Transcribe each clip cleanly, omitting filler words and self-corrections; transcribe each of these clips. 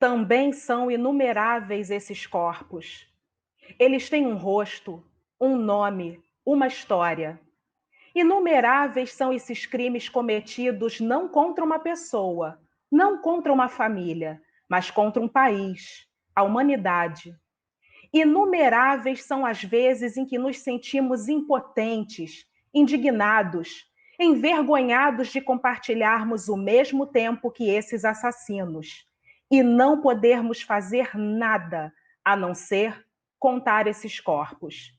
Também são inumeráveis esses corpos. Eles têm um rosto, um nome, uma história. Inumeráveis são esses crimes cometidos não contra uma pessoa, não contra uma família, mas contra um país, a humanidade. Inumeráveis são as vezes em que nos sentimos impotentes, indignados, envergonhados de compartilharmos o mesmo tempo que esses assassinos e não podermos fazer nada a não ser contar esses corpos.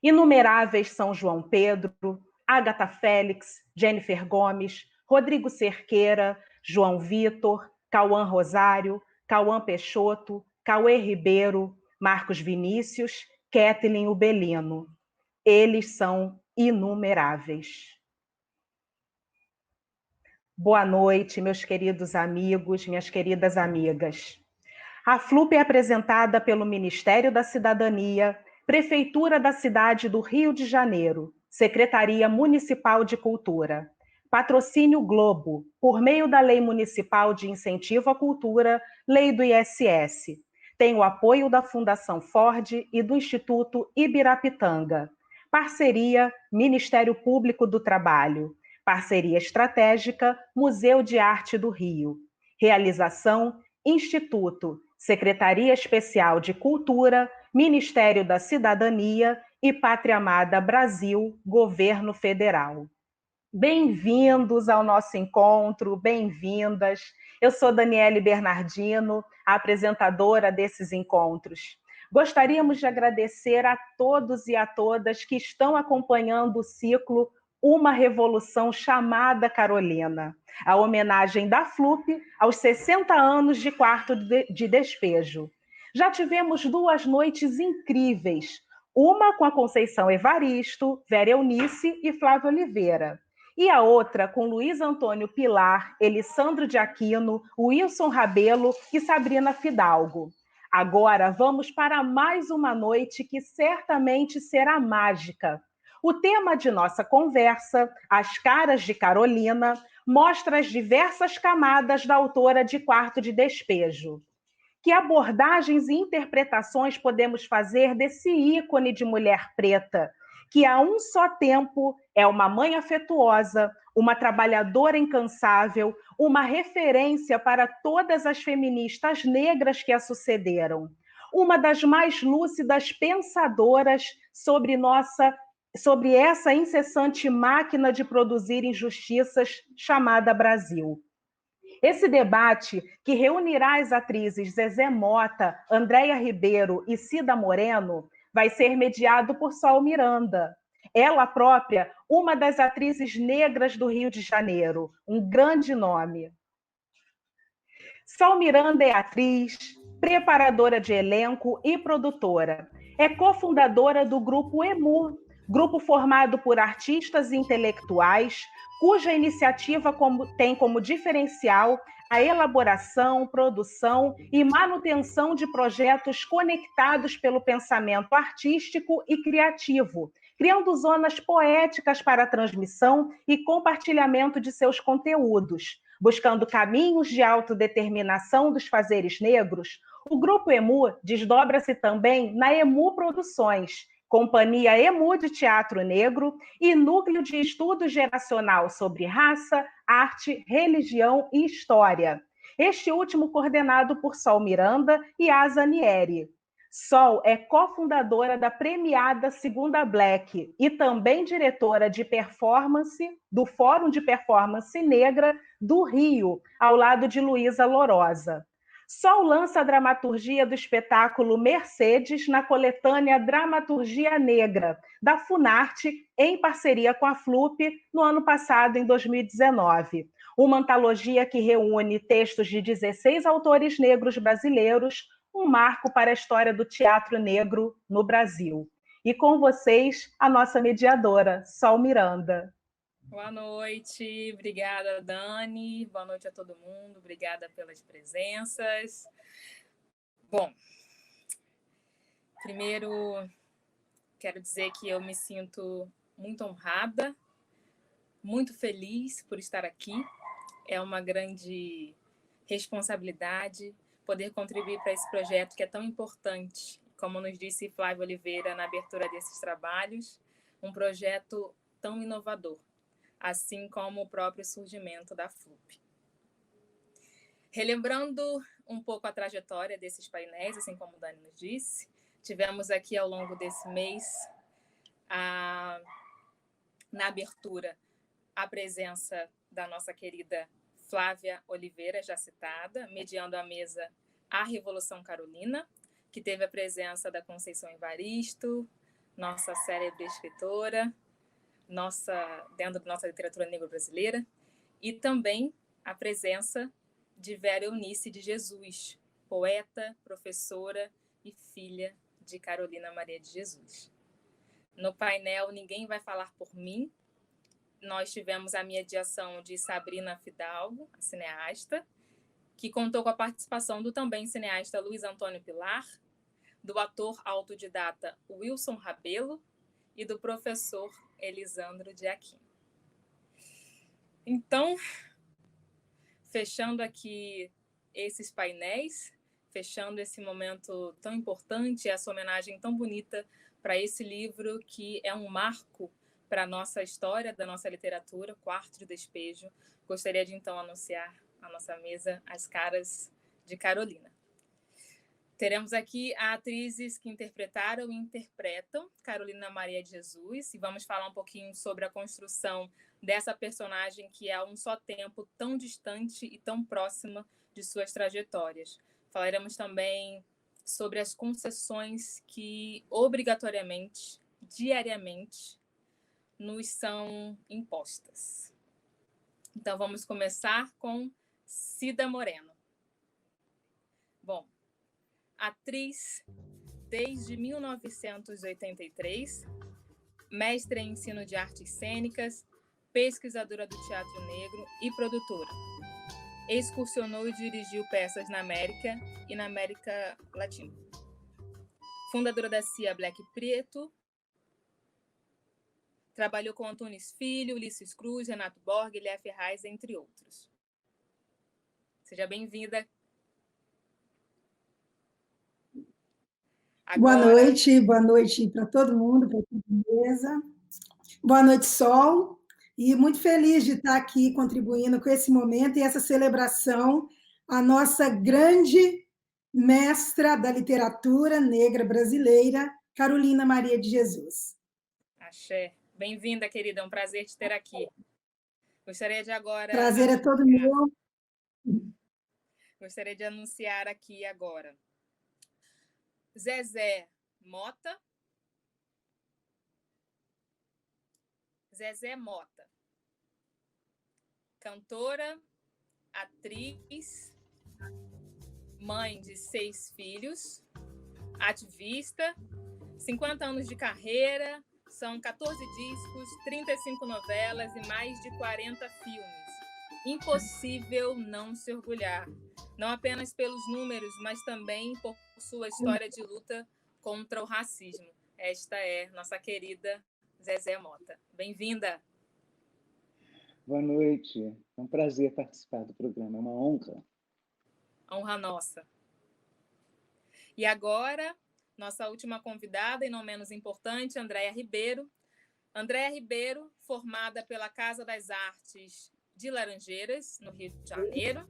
Inumeráveis são João Pedro, Agatha Félix, Jennifer Gomes, Rodrigo Cerqueira, João Vitor, Cauã Rosário, Cauã Peixoto, Cauê Ribeiro, Marcos Vinícius, Kathleen Ubelino. Eles são inumeráveis. Boa noite, meus queridos amigos, minhas queridas amigas. A FLUP é apresentada pelo Ministério da Cidadania, Prefeitura da cidade do Rio de Janeiro, Secretaria Municipal de Cultura. Patrocínio Globo, por meio da Lei Municipal de Incentivo à Cultura, Lei do ISS. Tem o apoio da Fundação Ford e do Instituto Ibirapitanga. Parceria Ministério Público do Trabalho. Parceria estratégica Museu de Arte do Rio. Realização Instituto, Secretaria Especial de Cultura, Ministério da Cidadania e Pátria Amada Brasil, Governo Federal. Bem-vindos ao nosso encontro, bem-vindas. Eu sou Daniele Bernardino, a apresentadora desses encontros. Gostaríamos de agradecer a todos e a todas que estão acompanhando o ciclo Uma Revolução Chamada Carolina, a homenagem da FLUP aos 60 anos de Quarto de Despejo. Já tivemos 2 noites incríveis, uma com a Conceição Evaristo, Vera Eunice e Flávio Oliveira, e a outra com Luiz Antônio Pilar, Elissandro de Aquino, Wilson Rabelo e Sabrina Fidalgo. Agora vamos para mais uma noite que certamente será mágica. O tema de nossa conversa, As Caras de Carolina, mostra as diversas camadas da autora de Quarto de Despejo. Que abordagens e interpretações podemos fazer desse ícone de mulher preta, que a um só tempo é uma mãe afetuosa, uma trabalhadora incansável, uma referência para todas as feministas negras que a sucederam, uma das mais lúcidas pensadoras sobre essa incessante máquina de produzir injustiças chamada Brasil. Esse debate, que reunirá as atrizes Zezé Mota, Andréia Ribeiro e Cida Moreno, vai ser mediado por Sol Miranda. Ela própria, uma das atrizes negras do Rio de Janeiro, um grande nome. Sol Miranda é atriz, preparadora de elenco e produtora. É cofundadora do Grupo EMU, grupo formado por artistas e intelectuais, cuja iniciativa tem como diferencial a elaboração, produção e manutenção de projetos conectados pelo pensamento artístico e criativo, criando zonas poéticas para a transmissão e compartilhamento de seus conteúdos. Buscando caminhos de autodeterminação dos fazeres negros, o Grupo EMU desdobra-se também na EMU Produções, Companhia EMU de Teatro Negro e Núcleo de Estudo Geracional sobre Raça, Arte, Religião e História. Este último coordenado por Sol Miranda e Asa Nieri. Sol é cofundadora da premiada Segunda Black e também diretora de performance do Fórum de Performance Negra do Rio, ao lado de Luísa Lourosa. Sol lança a dramaturgia do espetáculo Mercedes na coletânea Dramaturgia Negra, da Funarte, em parceria com a FLUP, no ano passado, em 2019. Uma antologia que reúne textos de 16 autores negros brasileiros, um marco para a história do teatro negro no Brasil. E com vocês, a nossa mediadora, Sol Miranda. Boa noite, obrigada, Dani. Boa noite a todo mundo, obrigada pelas presenças. Bom, primeiro quero dizer que eu me sinto muito honrada, muito feliz por estar aqui. É uma grande responsabilidade poder contribuir para esse projeto que é tão importante, como nos disse Flávia Oliveira na abertura desses trabalhos, um projeto tão inovador, assim como o próprio surgimento da FLUP. Relembrando um pouco a trajetória desses painéis, assim como o Dani nos disse, tivemos aqui ao longo desse mês, na abertura, a presença da nossa querida Flávia Oliveira, já citada, mediando a mesa A Revolução Carolina, que teve a presença da Conceição Evaristo, nossa célebre escritora, dentro da nossa literatura negro-brasileira, e também a presença de Vera Eunice de Jesus, poeta, professora e filha de Carolina Maria de Jesus. No painel Ninguém Vai Falar por Mim, nós tivemos a mediação de Sabrina Fidalgo, a cineasta, que contou com a participação do também cineasta Luiz Antônio Pilar, do ator autodidata Wilson Rabelo e do professor Elisandro de Aquino. Então, fechando aqui esses painéis, fechando esse momento tão importante, essa homenagem tão bonita para esse livro que é um marco para a nossa história, da nossa literatura, Quarto de Despejo, gostaria de então anunciar à nossa mesa as caras de Carolina. Teremos aqui atrizes que interpretaram e interpretam Carolina Maria de Jesus, e vamos falar um pouquinho sobre a construção dessa personagem que é a um só tempo tão distante e tão próxima de suas trajetórias. Falaremos também sobre as concessões que obrigatoriamente, diariamente, nos são impostas. Então, vamos começar com Cida Moreno. Bom, atriz desde 1983, mestre em ensino de artes cênicas, pesquisadora do teatro negro e produtora. Excursionou e dirigiu peças na América e na América Latina. Fundadora da CIA Black Preto, trabalhou com Antunes Filho, Ulisses Cruz, Renato Borg, Léa Ferraz, entre outros. Seja bem-vinda. Agora... Boa noite para todo mundo, para toda a mesa. Boa noite, Sol. E muito feliz de estar aqui contribuindo com esse momento e essa celebração à nossa grande mestra da literatura negra brasileira, Carolina Maria de Jesus. Axé. Bem-vinda, querida. É um prazer te ter aqui. Gostaria de agora... Prazer é todo meu. Gostaria de anunciar aqui agora Zezé Mota. Zezé Mota. Cantora, atriz, mãe de 6 filhos, ativista, 50 anos de carreira, são 14 discos, 35 novelas e mais de 40 filmes. Impossível não se orgulhar, não apenas pelos números, mas também por sua história de luta contra o racismo. Esta é nossa querida Zezé Mota. Bem-vinda! Boa noite. É um prazer participar do programa, é uma honra. Honra nossa. E agora, nossa última convidada, e não menos importante, Andréia Ribeiro. Andréia Ribeiro, formada pela Casa das Artes de Laranjeiras, no Rio de Janeiro,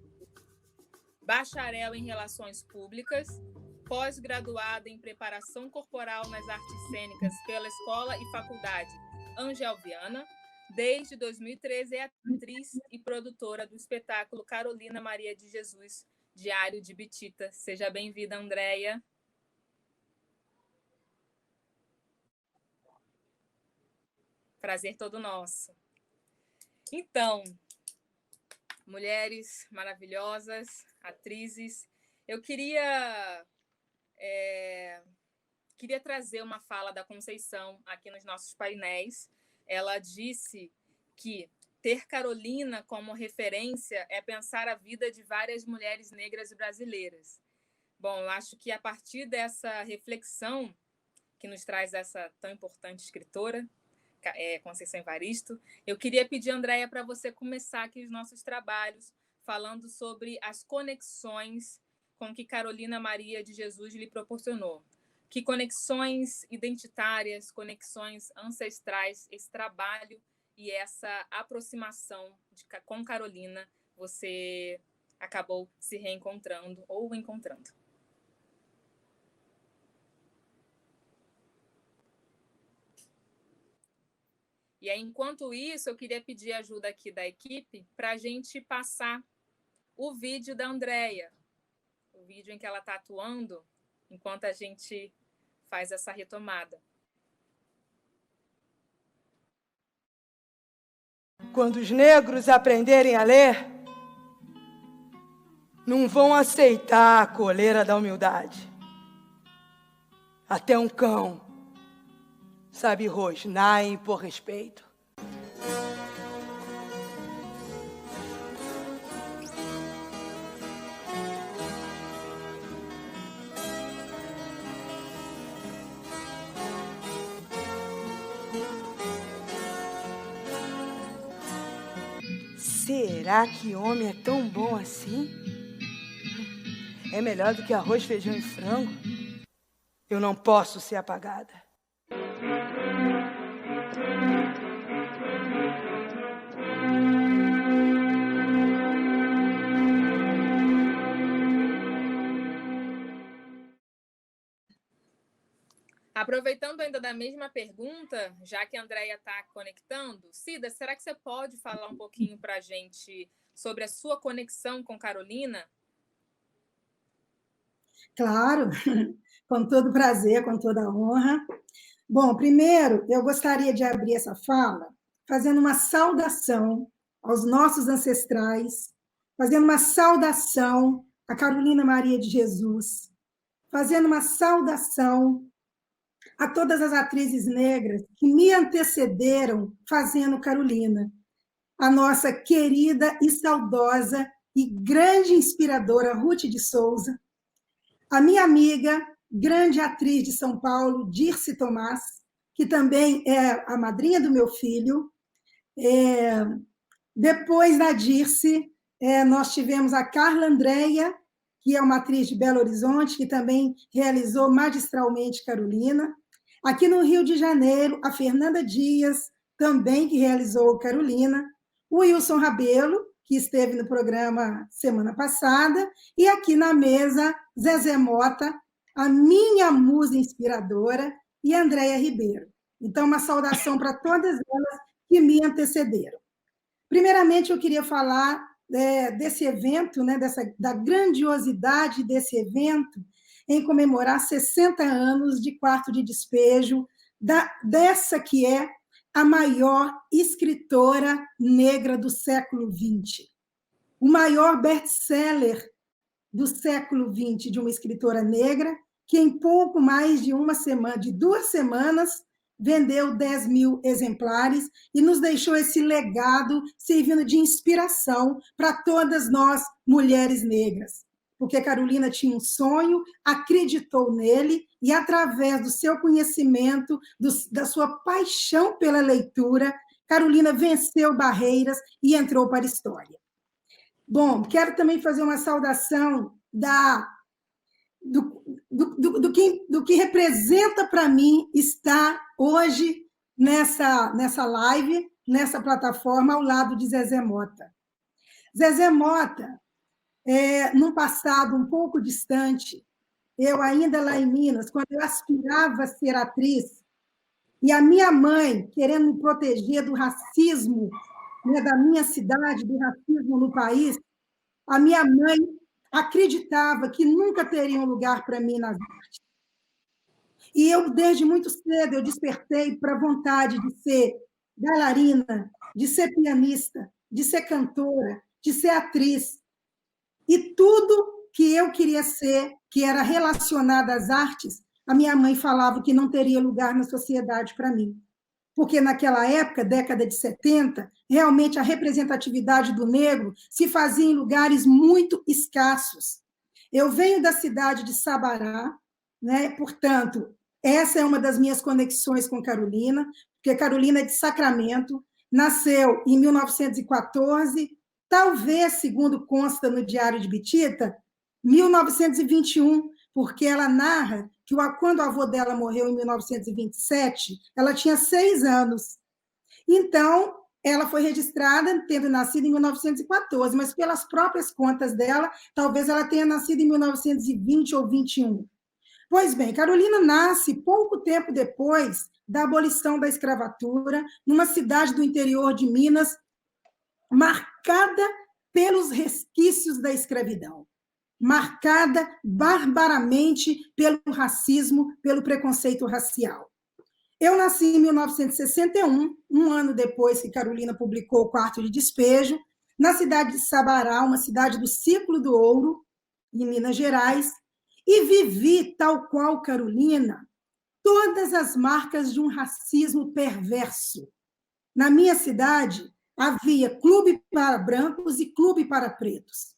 bacharel em Relações Públicas, pós-graduada em Preparação Corporal nas Artes Cênicas pela Escola e Faculdade Angel Viana. Desde 2013 é atriz e produtora do espetáculo Carolina Maria de Jesus, Diário de Bitita. Seja bem-vinda, Andréia. Prazer todo nosso. Então, mulheres maravilhosas, atrizes, eu queria trazer uma fala da Conceição aqui nos nossos painéis. Ela disse que ter Carolina como referência é pensar a vida de várias mulheres negras brasileiras. Bom, eu acho que a partir dessa reflexão que nos traz essa tão importante escritora, Conceição Evaristo, eu queria pedir, Andréia, para você começar aqui os nossos trabalhos falando sobre as conexões com que Carolina Maria de Jesus lhe proporcionou? Que conexões identitárias, conexões ancestrais, esse trabalho e essa aproximação com Carolina você acabou se reencontrando ou encontrando? E aí, enquanto isso, eu queria pedir ajuda aqui da equipe para a gente passar o vídeo da Andréia, o vídeo em que ela está atuando, enquanto a gente faz essa retomada. Quando os negros aprenderem a ler, não vão aceitar a coleira da humildade. Até um cão sabe rosnar e impor respeito. Será que homem é tão bom assim? É melhor do que arroz, feijão e frango? Eu não posso ser apagada. Aproveitando ainda da mesma pergunta, já que a Andréia está conectando, Cida, será que você pode falar um pouquinho para a gente sobre a sua conexão com Carolina? Claro, com todo prazer, com toda honra. Bom, primeiro, eu gostaria de abrir essa fala fazendo uma saudação aos nossos ancestrais, fazendo uma saudação a Carolina Maria de Jesus, fazendo uma saudação a todas as atrizes negras que me antecederam fazendo Carolina, a nossa querida e saudosa e grande inspiradora Ruth de Souza, a minha amiga, grande atriz de São Paulo, Dirce Tomás, que também é a madrinha do meu filho. Depois da Dirce, nós tivemos a Carla Andréia, que é uma atriz de Belo Horizonte, que também realizou magistralmente Carolina. Aqui no Rio de Janeiro, a Fernanda Dias, também que realizou Carolina. O Wilson Rabelo, que esteve no programa semana passada. E aqui na mesa, Zezé Mota, a minha musa inspiradora, e Andréia Ribeiro. Então, uma saudação para todas elas que me antecederam. Primeiramente, eu queria falar desse evento, né, da grandiosidade desse evento, em comemorar 60 anos de Quarto de Despejo, dessa que é a maior escritora negra do século XX. O maior best-seller do século XX de uma escritora negra, que em pouco mais de 2 semanas, vendeu 10 mil exemplares e nos deixou esse legado servindo de inspiração para todas nós, mulheres negras. Porque Carolina tinha um sonho, acreditou nele e, através do seu conhecimento, da sua paixão pela leitura, Carolina venceu barreiras e entrou para a história. Bom, quero também fazer uma saudação do que representa para mim estar hoje nessa live, nessa plataforma, ao lado de Zezé Mota. Zezé Mota, num passado um pouco distante, eu ainda lá em Minas, quando eu aspirava a ser atriz, e a minha mãe, querendo me proteger do racismo, né, da minha cidade, do racismo no país, a minha mãe acreditava que nunca teria um lugar para mim nas artes. E eu, desde muito cedo, eu despertei para a vontade de ser bailarina, de ser pianista, de ser cantora, de ser atriz. E tudo que eu queria ser, que era relacionado às artes, a minha mãe falava que não teria lugar na sociedade para mim. Porque naquela época, década de 70, realmente a representatividade do negro se fazia em lugares muito escassos. Eu venho da cidade de Sabará, né? Portanto, essa é uma das minhas conexões com Carolina, porque Carolina é de Sacramento, nasceu em 1914, talvez, segundo consta no Diário de Bitita, 1921, porque ela narra que quando o avô dela morreu em 1927, ela tinha 6 anos. Então, ela foi registrada tendo nascido em 1914, mas pelas próprias contas dela, talvez ela tenha nascido em 1920 ou 21. Pois bem, Carolina nasce pouco tempo depois da abolição da escravatura, numa cidade do interior de Minas, marcada pelos resquícios da escravidão, marcada barbaramente pelo racismo, pelo preconceito racial. Eu nasci em 1961, um ano depois que Carolina publicou O Quarto de Despejo, na cidade de Sabará, uma cidade do Círculo do Ouro, em Minas Gerais, e vivi, tal qual Carolina, todas as marcas de um racismo perverso. Na minha cidade, havia clube para brancos e clube para pretos.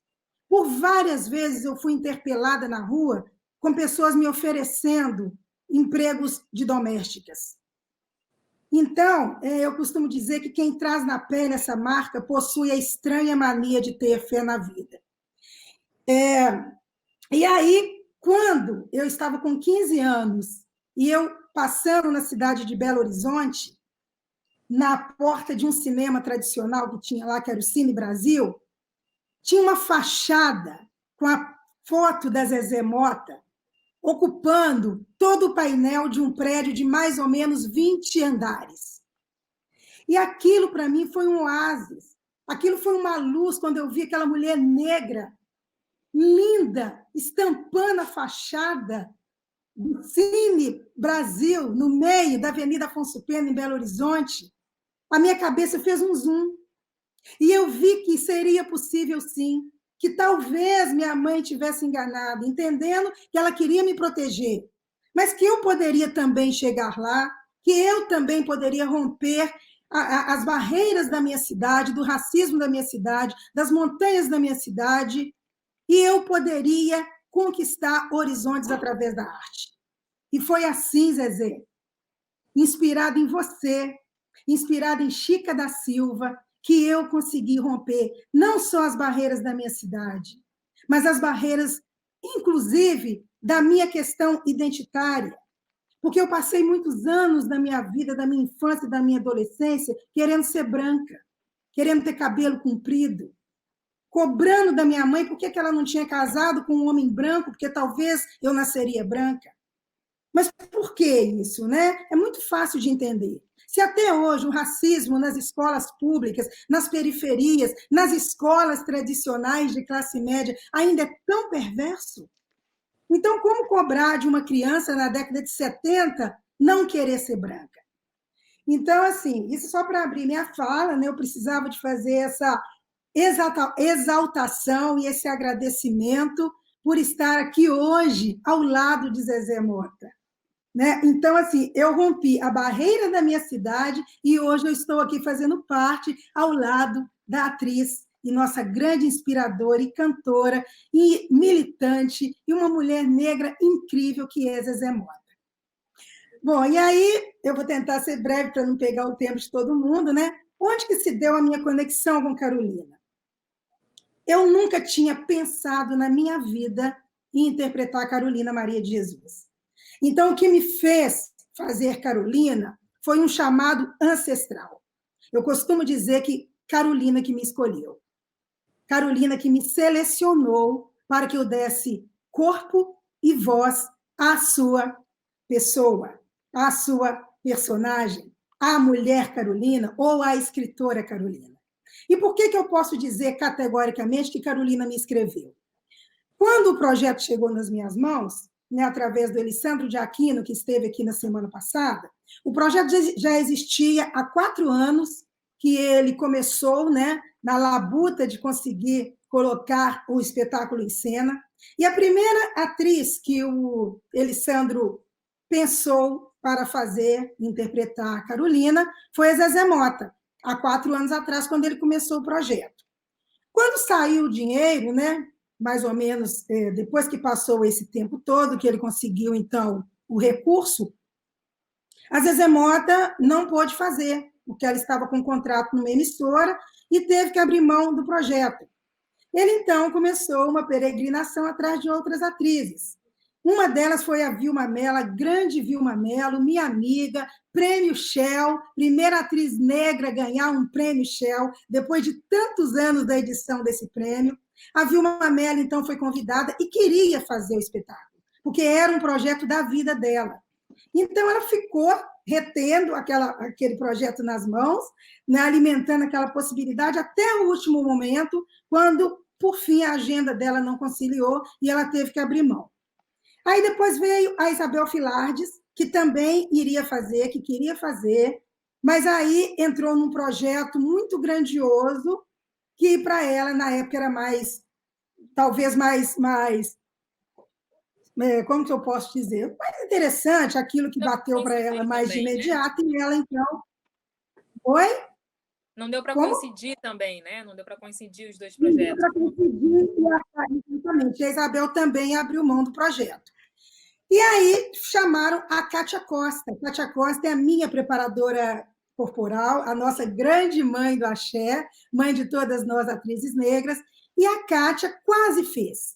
Por várias vezes eu fui interpelada na rua com pessoas me oferecendo empregos de domésticas. Então, eu costumo dizer que quem traz na pele essa marca possui a estranha mania de ter fé na vida. E aí, quando eu estava com 15 anos e eu passando na cidade de Belo Horizonte, na porta de um cinema tradicional que tinha lá, que era o Cine Brasil, tinha uma fachada com a foto da Zezé Mota, ocupando todo o painel de um prédio de mais ou menos 20 andares. E aquilo, para mim, foi um oásis. Aquilo foi uma luz quando eu vi aquela mulher negra, linda, estampando a fachada do Cine Brasil, no meio da Avenida Afonso Pena, em Belo Horizonte. A minha cabeça fez um zoom. E eu vi que seria possível, sim, que talvez minha mãe tivesse enganado, entendendo que ela queria me proteger, mas que eu poderia também chegar lá, que eu também poderia romper as barreiras da minha cidade, do racismo da minha cidade, das montanhas da minha cidade, e eu poderia conquistar horizontes através da arte. E foi assim, Zezé, inspirado em você, inspirado em Chica da Silva, que eu consegui romper não só as barreiras da minha cidade, mas as barreiras, inclusive, da minha questão identitária. Porque eu passei muitos anos da minha vida, da minha infância e da minha adolescência, querendo ser branca, querendo ter cabelo comprido, cobrando da minha mãe por que ela não tinha casado com um homem branco, porque talvez eu nasceria branca. Mas por que isso, né? É muito fácil de entender. Se até hoje o racismo nas escolas públicas, nas periferias, nas escolas tradicionais de classe média ainda é tão perverso, então como cobrar de uma criança na década de 70 não querer ser branca? Então, assim, isso só para abrir minha fala, né? Eu precisava de fazer essa exaltação e esse agradecimento por estar aqui hoje ao lado de Zezé Mota. Né? Então, assim, eu rompi a barreira da minha cidade e hoje eu estou aqui fazendo parte ao lado da atriz e nossa grande inspiradora e cantora e militante e uma mulher negra incrível que é Zezé Mota. Bom, e aí eu vou tentar ser breve para não pegar o tempo de todo mundo, né? Onde que se deu a minha conexão com Carolina? Eu nunca tinha pensado na minha vida em interpretar Carolina Maria de Jesus. Então, o que me fez fazer Carolina foi um chamado ancestral. Eu costumo dizer que Carolina que me escolheu. Carolina que me selecionou para que eu desse corpo e voz à sua pessoa, à sua personagem, à mulher Carolina ou à escritora Carolina. E por que eu posso dizer categoricamente que Carolina me escreveu? Quando o projeto chegou nas minhas mãos, né, através do Elisandro de Aquino, que esteve aqui na semana passada, o projeto já existia há 4 anos, que ele começou, né, na labuta de conseguir colocar o espetáculo em cena, e a primeira atriz que o Elisandro pensou para interpretar a Carolina, foi a Zezé Mota, há 4 anos atrás, quando ele começou o projeto. Quando saiu o dinheiro, né, mais ou menos depois que passou esse tempo todo, que ele conseguiu, então, o recurso, a Zezé Mota não pôde fazer, porque ela estava com um contrato numa emissora e teve que abrir mão do projeto. Ele, então, começou uma peregrinação atrás de outras atrizes. Uma delas foi a Vilma Mello, a grande Vilma Mello, minha amiga, prêmio Shell, primeira atriz negra a ganhar um prêmio Shell, depois de tantos anos da edição desse prêmio. A Vilma Mello, então, foi convidada e queria fazer o espetáculo, porque era um projeto da vida dela. Então, ela ficou retendo aquele projeto nas mãos, né, alimentando aquela possibilidade até o último momento, quando, por fim, a agenda dela não conciliou e ela teve que abrir mão. Aí depois veio a Isabel Filardes, que também iria fazer, que queria fazer, mas aí entrou num projeto muito grandioso, que para ela, na época, era talvez mais, como que eu posso dizer? Mais interessante, aquilo que bateu para ela mais também, de imediato, né? e ela, então... Oi? Não deu para Como? coincidir também, né? Não deu para coincidir os dois Não deu projetos. para coincidir, exatamente. A Isabel também abriu mão do projeto. E aí chamaram a Kátia Costa. A Kátia Costa é a minha preparadora corporal, a nossa grande mãe do axé, mãe de todas nós atrizes negras, e a Kátia quase fez.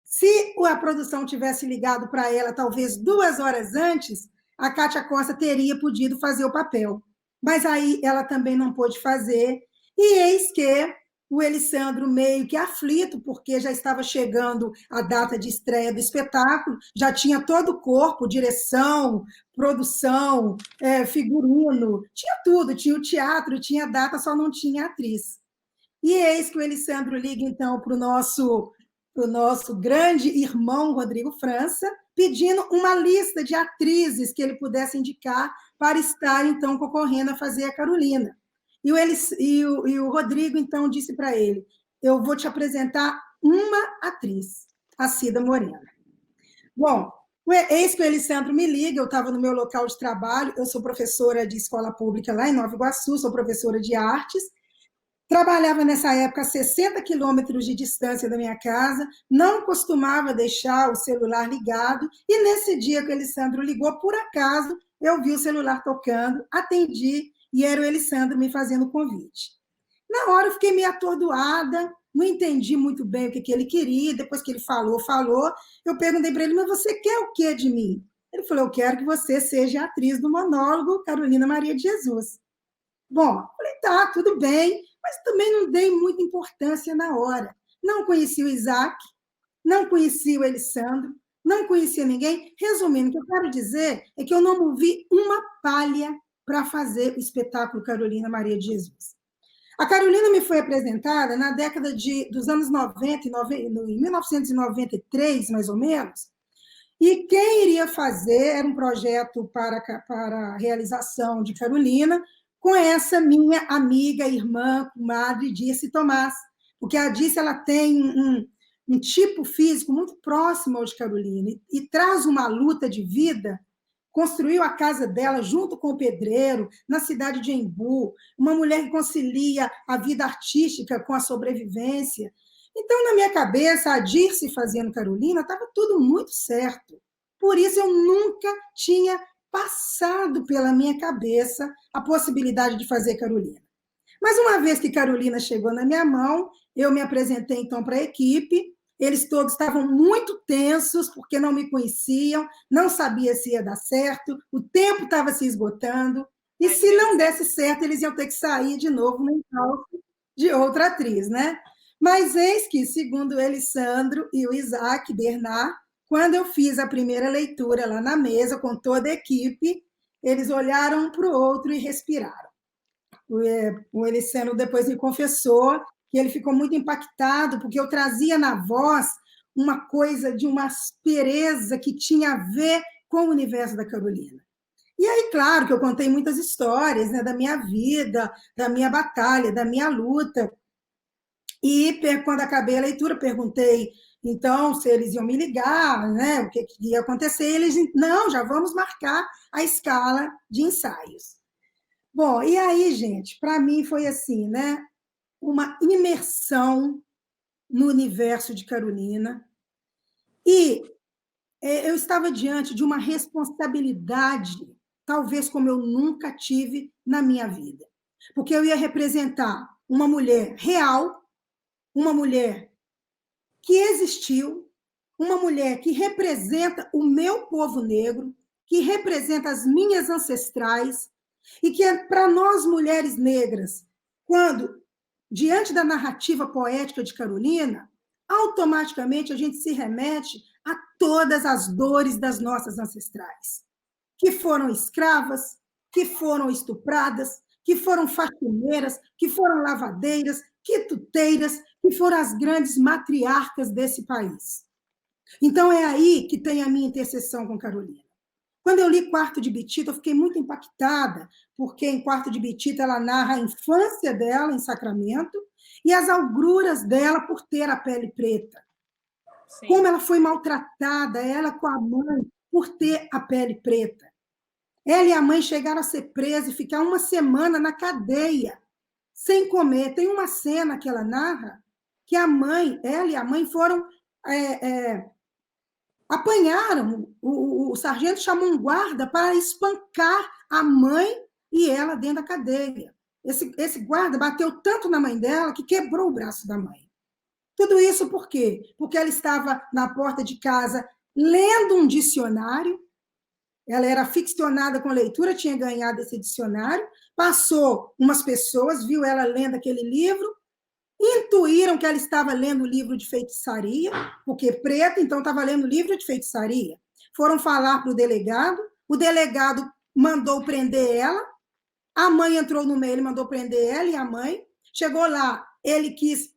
Se a produção tivesse ligado para ela, talvez 2 horas antes, a Kátia Costa teria podido fazer o papel. Mas aí ela também não pôde fazer, e eis que o Elisandro meio que aflito, porque já estava chegando a data de estreia do espetáculo, já tinha todo o corpo, direção, produção, figurino, tinha tudo, tinha o teatro, tinha a data, só não tinha atriz. E eis que o Elisandro liga, então, para o nosso grande irmão Rodrigo França, pedindo uma lista de atrizes que ele pudesse indicar para estar, então, concorrendo a fazer a Carolina. E o Rodrigo, então, disse para ele, eu vou te apresentar uma atriz, a Cida Morena. Bom, eis que o Elisandro me liga, eu estava no meu local de trabalho, eu sou professora de escola pública lá em Nova Iguaçu, sou professora de artes, trabalhava nessa época a 60 quilômetros de distância da minha casa, não costumava deixar o celular ligado, e nesse dia que o Elisandro ligou, por acaso, eu vi o celular tocando, atendi, e era o Elisandro me fazendo o convite. Na hora eu fiquei meio atordoada, não entendi muito bem o que ele queria, depois que ele falou, eu perguntei para ele, mas você quer o que de mim? Ele falou, eu quero que você seja a atriz do monólogo Carolina Maria de Jesus. Bom, falei, tá, tudo bem, mas também não dei muita importância na hora. Não conheci o Isaac, não conheci o Elisandro, não conhecia ninguém. Resumindo, o que eu quero dizer é que eu não movi uma palha para fazer o espetáculo Carolina Maria de Jesus. A Carolina me foi apresentada na década dos anos 90, em 1993, mais ou menos, e quem iria fazer era um projeto para a realização de Carolina, com essa minha amiga, irmã, comadre, Dirce Tomás, porque a Dirce ela tem um tipo físico muito próximo ao de Carolina e traz uma luta de vida. Construiu a casa dela junto com o pedreiro, na cidade de Embu, uma mulher que concilia a vida artística com a sobrevivência. Então, na minha cabeça, a Dirce fazendo Carolina, estava tudo muito certo. Por isso, eu nunca tinha passado pela minha cabeça a possibilidade de fazer Carolina. Mas uma vez que Carolina chegou na minha mão, eu me apresentei, então, para a equipe. Eles todos estavam muito tensos, porque não me conheciam, não sabia se ia dar certo, o tempo estava se esgotando, e se não desse certo, eles iam ter que sair de novo no encalço de outra atriz, né? Mas eis que, segundo o Elisandro e o Isaac Bernard, quando eu fiz a primeira leitura lá na mesa, com toda a equipe, eles olharam um para o outro e respiraram. O Elisandro depois me confessou que ele ficou muito impactado, porque eu trazia na voz uma coisa de uma aspereza que tinha a ver com o universo da Carolina. E aí, claro, que eu contei muitas histórias, né, da minha vida, da minha batalha, da minha luta. E quando acabei a leitura, perguntei, então, se eles iam me ligar, né, o que ia acontecer. Eles, não, já vamos marcar a escala de ensaios. Bom, e aí, gente, para mim foi assim, né, uma imersão no universo de Carolina, e eu estava diante de uma responsabilidade, talvez como eu nunca tive na minha vida, porque eu ia representar uma mulher real, uma mulher que existiu, uma mulher que representa o meu povo negro, que representa as minhas ancestrais, e que é para nós, mulheres negras, quando, diante da narrativa poética de Carolina, automaticamente a gente se remete a todas as dores das nossas ancestrais, que foram escravas, que foram estupradas, que foram faxineiras, que foram lavadeiras, quituteiras, que foram as grandes matriarcas desse país. Então, é aí que tem a minha interseção com Carolina. Quando eu li Quarto de Betita, eu fiquei muito impactada, porque em Quarto de Betita ela narra a infância dela em Sacramento e as agruras dela por ter a pele preta. Sim. Como ela foi maltratada, ela com a mãe, por ter a pele preta. Ela e a mãe chegaram a ser presas e ficar uma semana na cadeia, sem comer. Tem uma cena que ela narra que ela e a mãe foram... apanharam, o sargento chamou um guarda para espancar a mãe e ela dentro da cadeia. Esse guarda bateu tanto na mãe dela que quebrou o braço da mãe. Tudo isso por quê? Porque ela estava na porta de casa lendo um dicionário, ela era aficionada com leitura, tinha ganhado esse dicionário, passou umas pessoas, viu ela lendo aquele livro, intuíram que ela estava lendo livro de feitiçaria, porque preta, então estava lendo livro de feitiçaria. Foram falar para o delegado mandou prender ela, a mãe entrou no meio, ele mandou prender ela e a mãe. Chegou lá, ele quis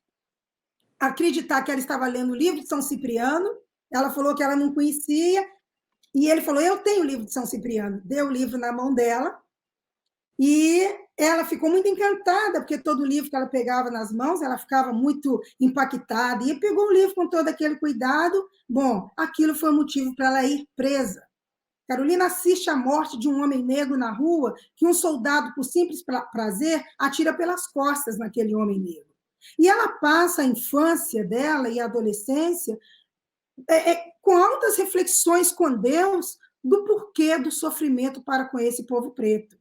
acreditar que ela estava lendo o livro de São Cipriano, ela falou que ela não conhecia, e ele falou, eu tenho o livro de São Cipriano. Deu o livro na mão dela, e ela ficou muito encantada, porque todo livro que ela pegava nas mãos, ela ficava muito impactada, e pegou o livro com todo aquele cuidado. Bom, aquilo foi motivo para ela ir presa. Carolina assiste a morte de um homem negro na rua, que um soldado, por simples prazer, atira pelas costas naquele homem negro. E ela passa a infância dela e a adolescência com altas reflexões com Deus do porquê do sofrimento para com esse povo preto.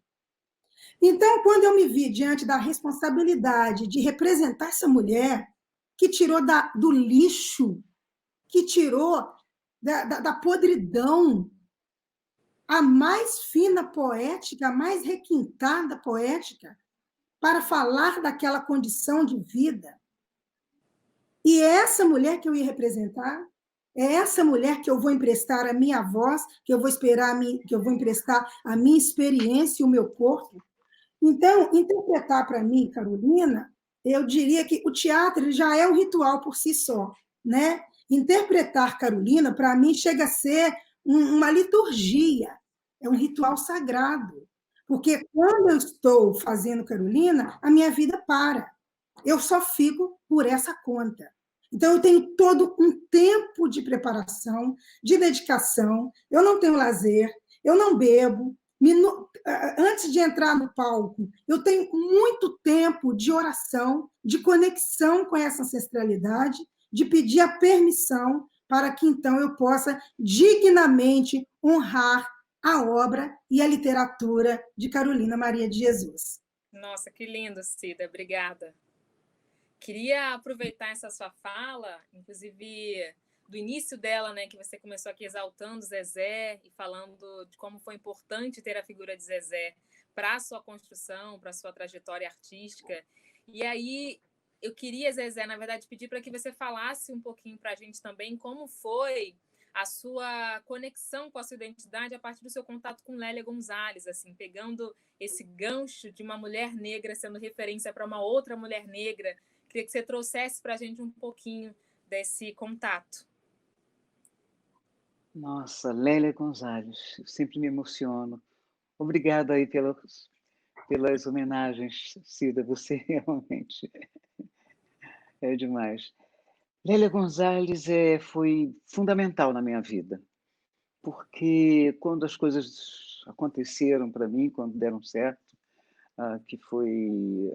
Então, quando eu me vi diante da responsabilidade de representar essa mulher que tirou do lixo, que tirou da podridão a mais fina poética, a mais requintada poética, para falar daquela condição de vida. E é essa mulher que eu ia representar, é essa mulher que eu vou emprestar a minha voz, que eu vou emprestar a minha experiência e o meu corpo. Então, interpretar para mim, Carolina, eu diria que o teatro ele já é um ritual por si só, né? Interpretar Carolina, para mim, chega a ser uma liturgia, é um ritual sagrado, porque quando eu estou fazendo Carolina, a minha vida para, eu só fico por essa conta. Então, eu tenho todo um tempo de preparação, de dedicação, eu não tenho lazer, eu não bebo, antes de entrar no palco, eu tenho muito tempo de oração, de conexão com essa ancestralidade, de pedir a permissão para que, então, eu possa dignamente honrar a obra e a literatura de Carolina Maria de Jesus. Nossa, que lindo, Cida, obrigada. Queria aproveitar essa sua fala, inclusive do início dela, né, que você começou aqui exaltando Zezé e falando de como foi importante ter a figura de Zezé para a sua construção, para a sua trajetória artística. E aí eu queria, Zezé, na verdade, pedir para que você falasse um pouquinho para a gente também como foi a sua conexão com a sua identidade a partir do seu contato com Lélia Gonzalez, assim, pegando esse gancho de uma mulher negra sendo referência para uma outra mulher negra. Queria que você trouxesse para a gente um pouquinho desse contato. Nossa, Lélia Gonzalez, eu sempre me emociono. Obrigada aí pelas homenagens, Cida, você realmente é demais. Lélia Gonzalez foi fundamental na minha vida, porque quando as coisas aconteceram para mim, quando deram certo, que foi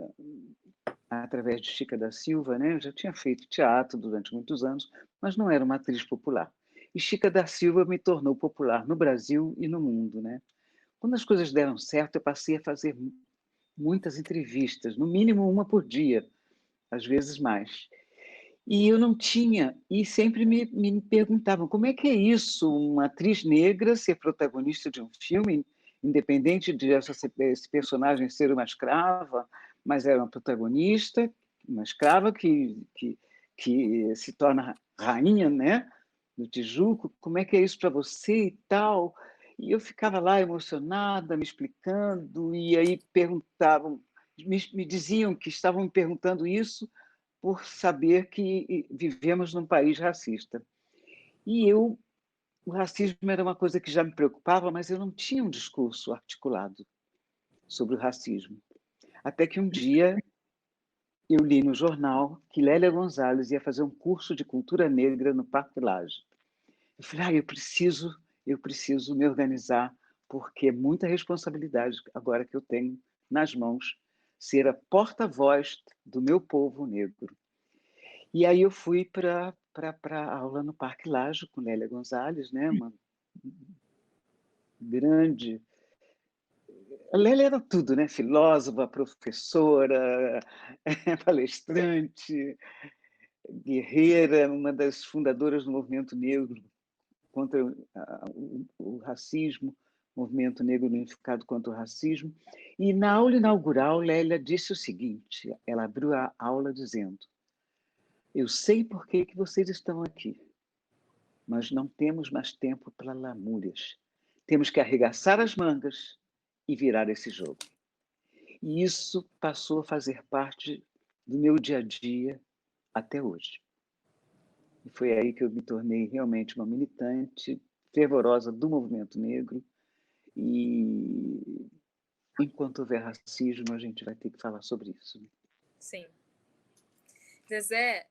através de Chica da Silva, né? Eu já tinha feito teatro durante muitos anos, mas não era uma atriz popular. E Chica da Silva me tornou popular no Brasil e no mundo, né? Quando as coisas deram certo, eu passei a fazer muitas entrevistas, no mínimo uma por dia, às vezes mais. E eu não tinha, e sempre me perguntavam como é que é isso, uma atriz negra ser protagonista de um filme, independente de esse personagem ser uma escrava, mas era uma protagonista, uma escrava que se torna rainha, né, do Tijuco, como é que é isso para você e tal? E eu ficava lá emocionada, me explicando, e aí perguntavam, me diziam que estavam me perguntando isso por saber que vivemos num país racista. E o racismo era uma coisa que já me preocupava, mas eu não tinha um discurso articulado sobre o racismo. Até que um dia eu li no jornal que Lélia Gonzalez ia fazer um curso de cultura negra no Parque Lage. Eu falei, eu preciso me organizar, porque é muita responsabilidade agora que eu tenho nas mãos ser a porta-voz do meu povo negro. E aí eu fui para a aula no Parque Lage com Lélia Gonzalez, né? Uma grande... A Lélia era tudo, né? Filósofa, professora, palestrante, guerreira, uma das fundadoras do movimento negro contra o racismo, movimento negro unificado contra o racismo. E na aula inaugural, Lélia disse o seguinte, ela abriu a aula dizendo: eu sei por que vocês estão aqui, mas não temos mais tempo para lamúrias. Temos que arregaçar as mangas e virar esse jogo. E isso passou a fazer parte do meu dia a dia até hoje. E foi aí que eu me tornei realmente uma militante fervorosa do movimento negro. E enquanto houver racismo, a gente vai ter que falar sobre isso. Sim. Zezé,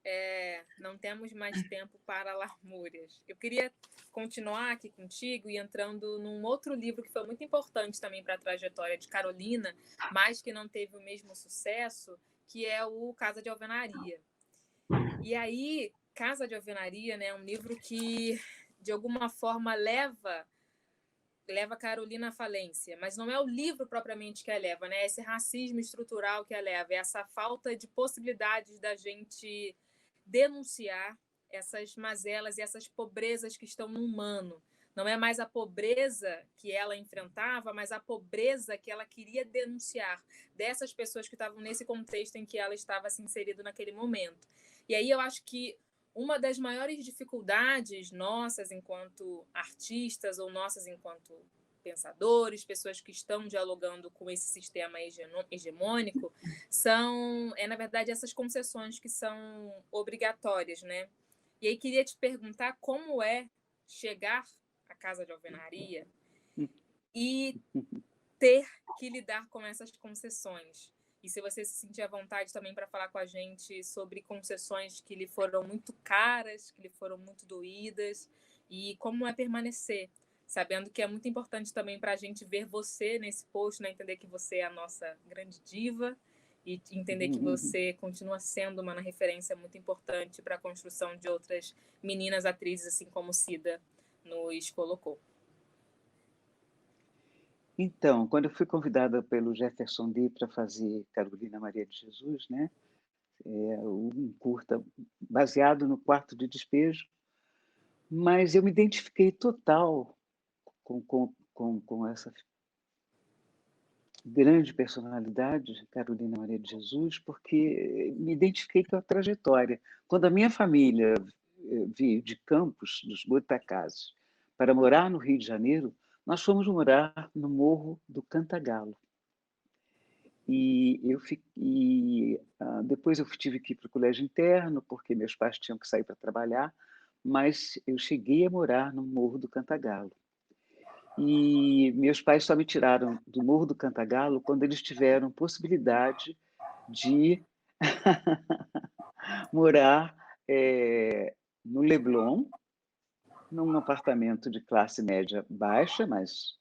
não temos mais tempo para lamúrias. Eu queria continuar aqui contigo e entrando num outro livro que foi muito importante também para a trajetória de Carolina, mas que não teve o mesmo sucesso, que é o Casa de Alvenaria. E aí, Casa de Alvenaria, né, é um livro que, de alguma forma, leva Carolina à falência, mas não é o livro propriamente que a leva, né? É esse racismo estrutural que a leva, é essa falta de possibilidades da gente denunciar essas mazelas e essas pobrezas que estão no humano. Não é mais a pobreza que ela enfrentava, mas a pobreza que ela queria denunciar dessas pessoas que estavam nesse contexto em que ela estava se inserindo naquele momento. E aí eu acho que uma das maiores dificuldades nossas enquanto artistas ou nossas enquanto pensadores, pessoas que estão dialogando com esse sistema hegemônico, na verdade, essas concessões que são obrigatórias, né? E aí queria te perguntar como é chegar à Casa de Alvenaria e ter que lidar com essas concessões. E se você se sentir à vontade também para falar com a gente sobre concessões que lhe foram muito caras, que lhe foram muito doídas, e como é permanecer, sabendo que é muito importante também para a gente ver você nesse post, né? Entender que você é a nossa grande diva e entender que você continua sendo uma referência muito importante para a construção de outras meninas atrizes, assim como Cida nos colocou. Então, quando eu fui convidada pelo Jefferson Lee para fazer Carolina Maria de Jesus, né, um curta baseado no Quarto de Despejo, mas eu me identifiquei total com essa grande personalidade, Carolina Maria de Jesus, porque me identifiquei com a trajetória. Quando a minha família veio de Campos, dos Goitacazes, para morar no Rio de Janeiro, nós fomos morar no Morro do Cantagalo. E depois eu tive que ir para o colégio interno, porque meus pais tinham que sair para trabalhar, mas eu cheguei a morar no Morro do Cantagalo. E meus pais só me tiraram do Morro do Cantagalo quando eles tiveram possibilidade de morar no Leblon, num apartamento de classe média baixa, mas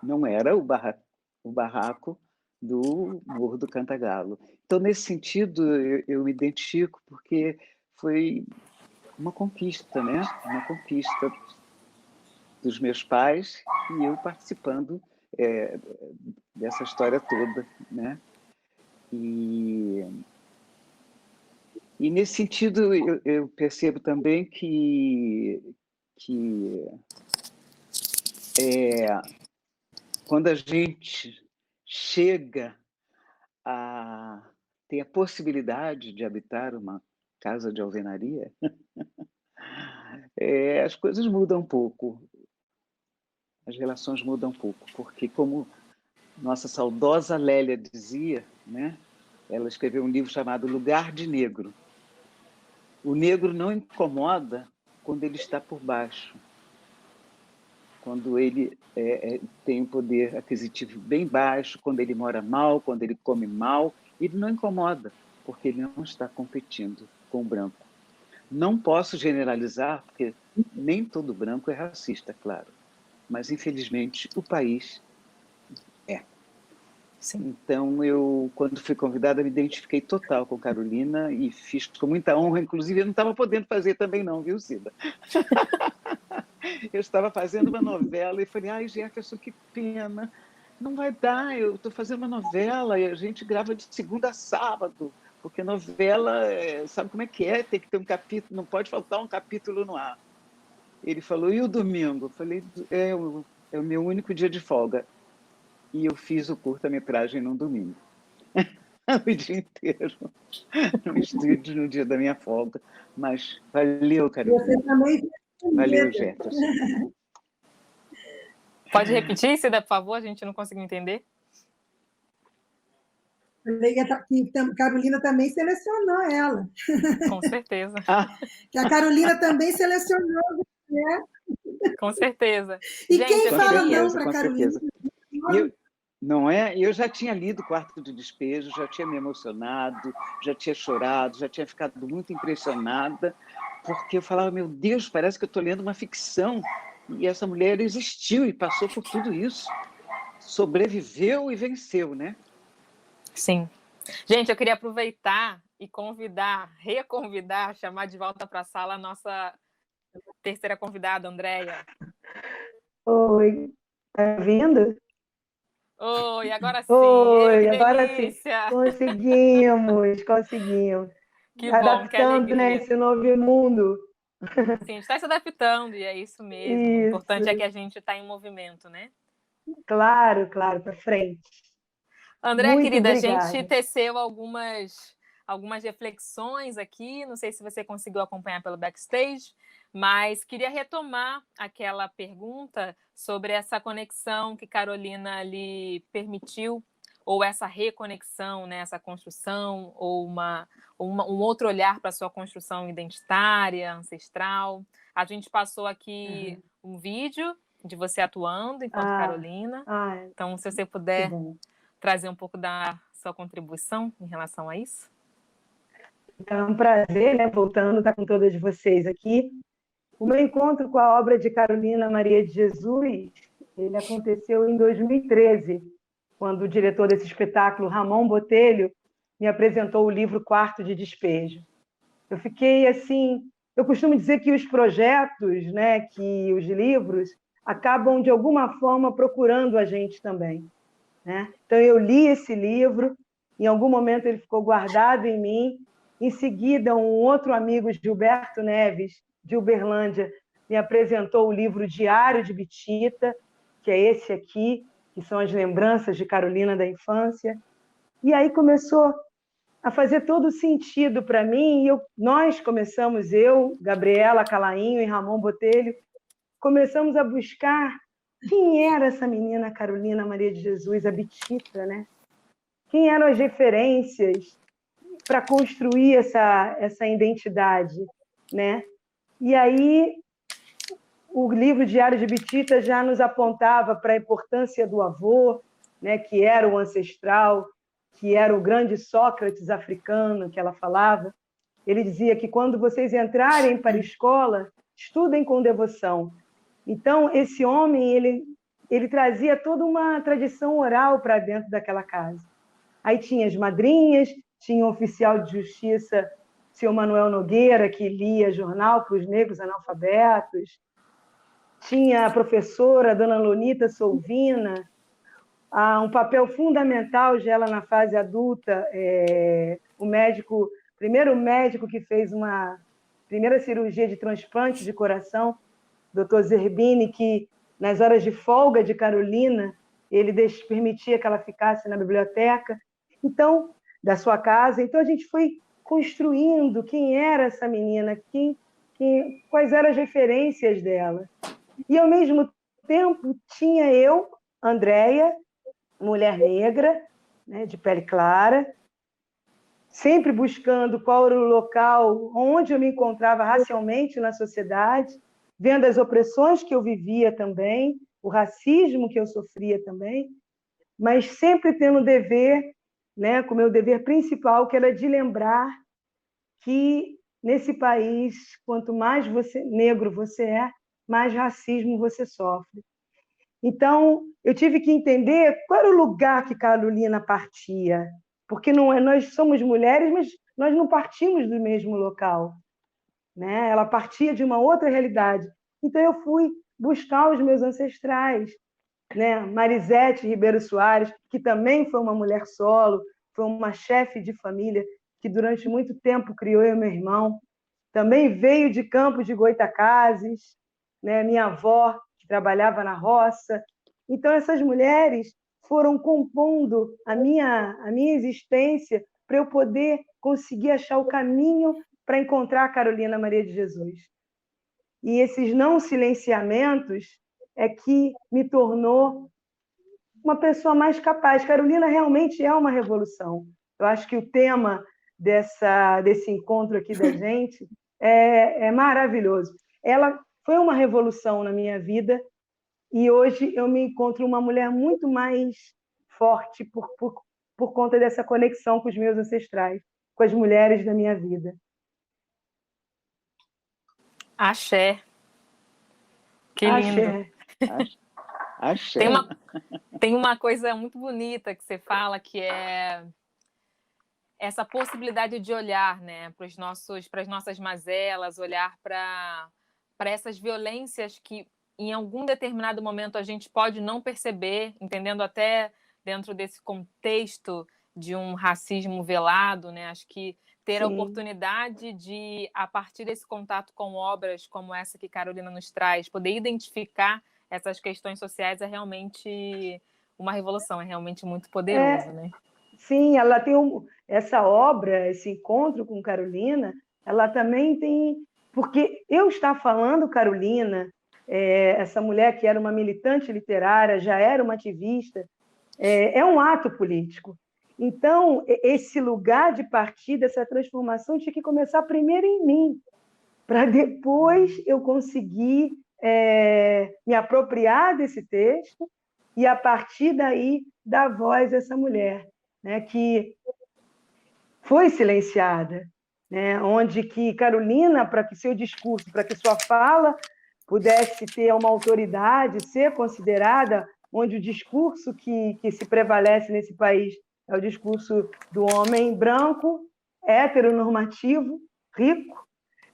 não era o barraco do Morro do Cantagalo. Então, nesse sentido, eu me identifico porque foi uma conquista, né? Uma conquista dos meus pais e eu participando dessa história toda, né? E E, nesse sentido, eu percebo também que quando a gente chega a ter a possibilidade de habitar uma casa de alvenaria, as coisas mudam um pouco, as relações mudam um pouco, porque, como nossa saudosa Lélia dizia, né? Ela escreveu um livro chamado Lugar de Negro. O negro não incomoda quando ele está por baixo, quando ele tem um poder aquisitivo bem baixo, quando ele mora mal, quando ele come mal, ele não incomoda, porque ele não está competindo com o branco. Não posso generalizar, porque nem todo branco é racista, claro, mas, infelizmente, o país é. Sim. Então, eu, quando fui convidada, me identifiquei total com Carolina e fiz com muita honra. Inclusive, eu não estava podendo fazer também não, viu, Cida? Eu estava fazendo uma novela e falei, ai, Jefferson, que pena, não vai dar, eu estou fazendo uma novela e a gente grava de segunda a sábado, porque novela, sabe como é que é? Tem que ter um capítulo, não pode faltar um capítulo no ar. Ele falou, e o domingo? Eu falei, é o meu único dia de folga. E eu fiz o curta-metragem no domingo. O dia inteiro, no estúdio, no dia da minha folga. Mas valeu, Carolina. Você também... Valeu, Jefferson. Pode repetir, Cida, por favor? A gente não conseguiu entender. Falei que a Carolina também selecionou ela. Com certeza. Que a Carolina também selecionou você. Com certeza. E gente, quem fala não para a Carolina? Não é? Eu já tinha lido Quarto de Despejo, já tinha me emocionado, já tinha chorado, já tinha ficado muito impressionada, porque eu falava, meu Deus, parece que eu estou lendo uma ficção. E essa mulher existiu e passou por tudo isso. Sobreviveu e venceu, né? Sim. Gente, eu queria aproveitar e reconvidar, chamar de volta para a sala a nossa terceira convidada, Andréia. Oi, tá vindo? Oi, agora sim. Oi, que agora delícia. Sim. Conseguimos. Que Adaptando, bom, que né, esse novo mundo. Sim, a gente está se adaptando, e é isso mesmo. Isso. O importante é que a gente está em movimento, né? Claro, para frente. Andréia, muito querida, obrigada. A gente teceu algumas reflexões aqui, não sei se você conseguiu acompanhar pelo backstage, mas queria retomar aquela pergunta sobre essa conexão que Carolina lhe permitiu, ou essa reconexão, né, essa construção, ou um outro olhar para a sua construção identitária, ancestral. A gente passou aqui um vídeo de você atuando enquanto Carolina. Então, se você puder trazer um pouco da sua contribuição em relação a isso. Então, é um prazer, né, voltando, estar com todas vocês aqui. O meu encontro com a obra de Carolina Maria de Jesus, ele aconteceu em 2013, quando o diretor desse espetáculo, Ramon Botelho, me apresentou o livro Quarto de Despejo. Eu fiquei assim... Eu costumo dizer que os projetos, né, que os livros, acabam, de alguma forma, procurando a gente também, né? Então, eu li esse livro, em algum momento ele ficou guardado em mim. Em seguida, um outro amigo, Gilberto Neves, de Uberlândia, me apresentou o livro Diário de Bitita, que é esse aqui, que são as lembranças de Carolina da infância. E aí começou a fazer todo sentido para mim, e nós começamos, eu, Gabriela Calainho e Ramon Botelho, começamos a buscar quem era essa menina Carolina Maria de Jesus, a Bitita, né? Quem eram as referências para construir essa identidade, né? E aí o livro Diário de Bitita já nos apontava para a importância do avô, né, que era o ancestral, que era o grande Sócrates africano, que ela falava. Ele dizia que quando vocês entrarem para a escola, estudem com devoção. Então, esse homem, ele trazia toda uma tradição oral para dentro daquela casa. Aí tinha as madrinhas, tinha o oficial de justiça, seu Manuel Nogueira, que lia jornal para os negros analfabetos, tinha a professora, a dona Lonita Solvina, um papel fundamental já ela na fase adulta, o médico primeiro médico que fez uma primeira cirurgia de transplante de coração, Dr. Zerbini, que nas horas de folga de Carolina, ele permitia que ela ficasse na biblioteca, então, da sua casa. Então, a gente foi construindo quem era essa menina, quais eram as referências dela. E, ao mesmo tempo, tinha eu, Andréia, mulher negra, né, de pele clara, sempre buscando qual era o local onde eu me encontrava racialmente na sociedade, vendo as opressões que eu vivia também, o racismo que eu sofria também, mas sempre tendo o dever, né, com o meu dever principal, que era de lembrar que nesse país, quanto mais negro você é, mais racismo você sofre. Então, eu tive que entender qual era o lugar que Carolina partia, porque não é, nós somos mulheres, mas nós não partimos do mesmo local, né? Ela partia de uma outra realidade. Então, eu fui buscar os meus ancestrais, né? Marisete Ribeiro Soares, que também foi uma mulher solo, foi uma chefe de família que durante muito tempo criou eu e meu irmão, também veio de Campos de Goytacazes, né? Minha avó, que trabalhava na roça. Então, essas mulheres foram compondo a minha existência para eu poder conseguir achar o caminho para encontrar a Carolina Maria de Jesus. E esses não silenciamentos é que me tornou uma pessoa mais capaz. Carolina realmente é uma revolução. Eu acho que o tema desse encontro aqui da gente é maravilhoso. Ela foi uma revolução na minha vida e hoje eu me encontro uma mulher muito mais forte por conta dessa conexão com os meus ancestrais, com as mulheres da minha vida. Axé. Que lindo. Axé. Tem uma coisa muito bonita que você fala, que é essa possibilidade de olhar, né, para as nossas mazelas, olhar para essas violências que em algum determinado momento a gente pode não perceber, entendendo até dentro desse contexto de um racismo velado, né? Acho que ter Sim. a oportunidade de, a partir desse contato com obras como essa que Carolina nos traz, poder identificar essas questões sociais é realmente uma revolução, é realmente muito poderoso, né? Sim, ela tem essa obra, esse encontro com Carolina, ela também tem... Porque eu estar falando Carolina, essa mulher que era uma militante literária, já era uma ativista, é um ato político. Então, esse lugar de partida, essa transformação tinha que começar primeiro em mim, para depois eu conseguir me apropriar desse texto e, a partir daí, dar voz a essa mulher, né, que foi silenciada, né, onde que Carolina, para que seu discurso, para que sua fala pudesse ter uma autoridade, ser considerada, onde o discurso que se prevalece nesse país é o discurso do homem branco, heteronormativo, rico,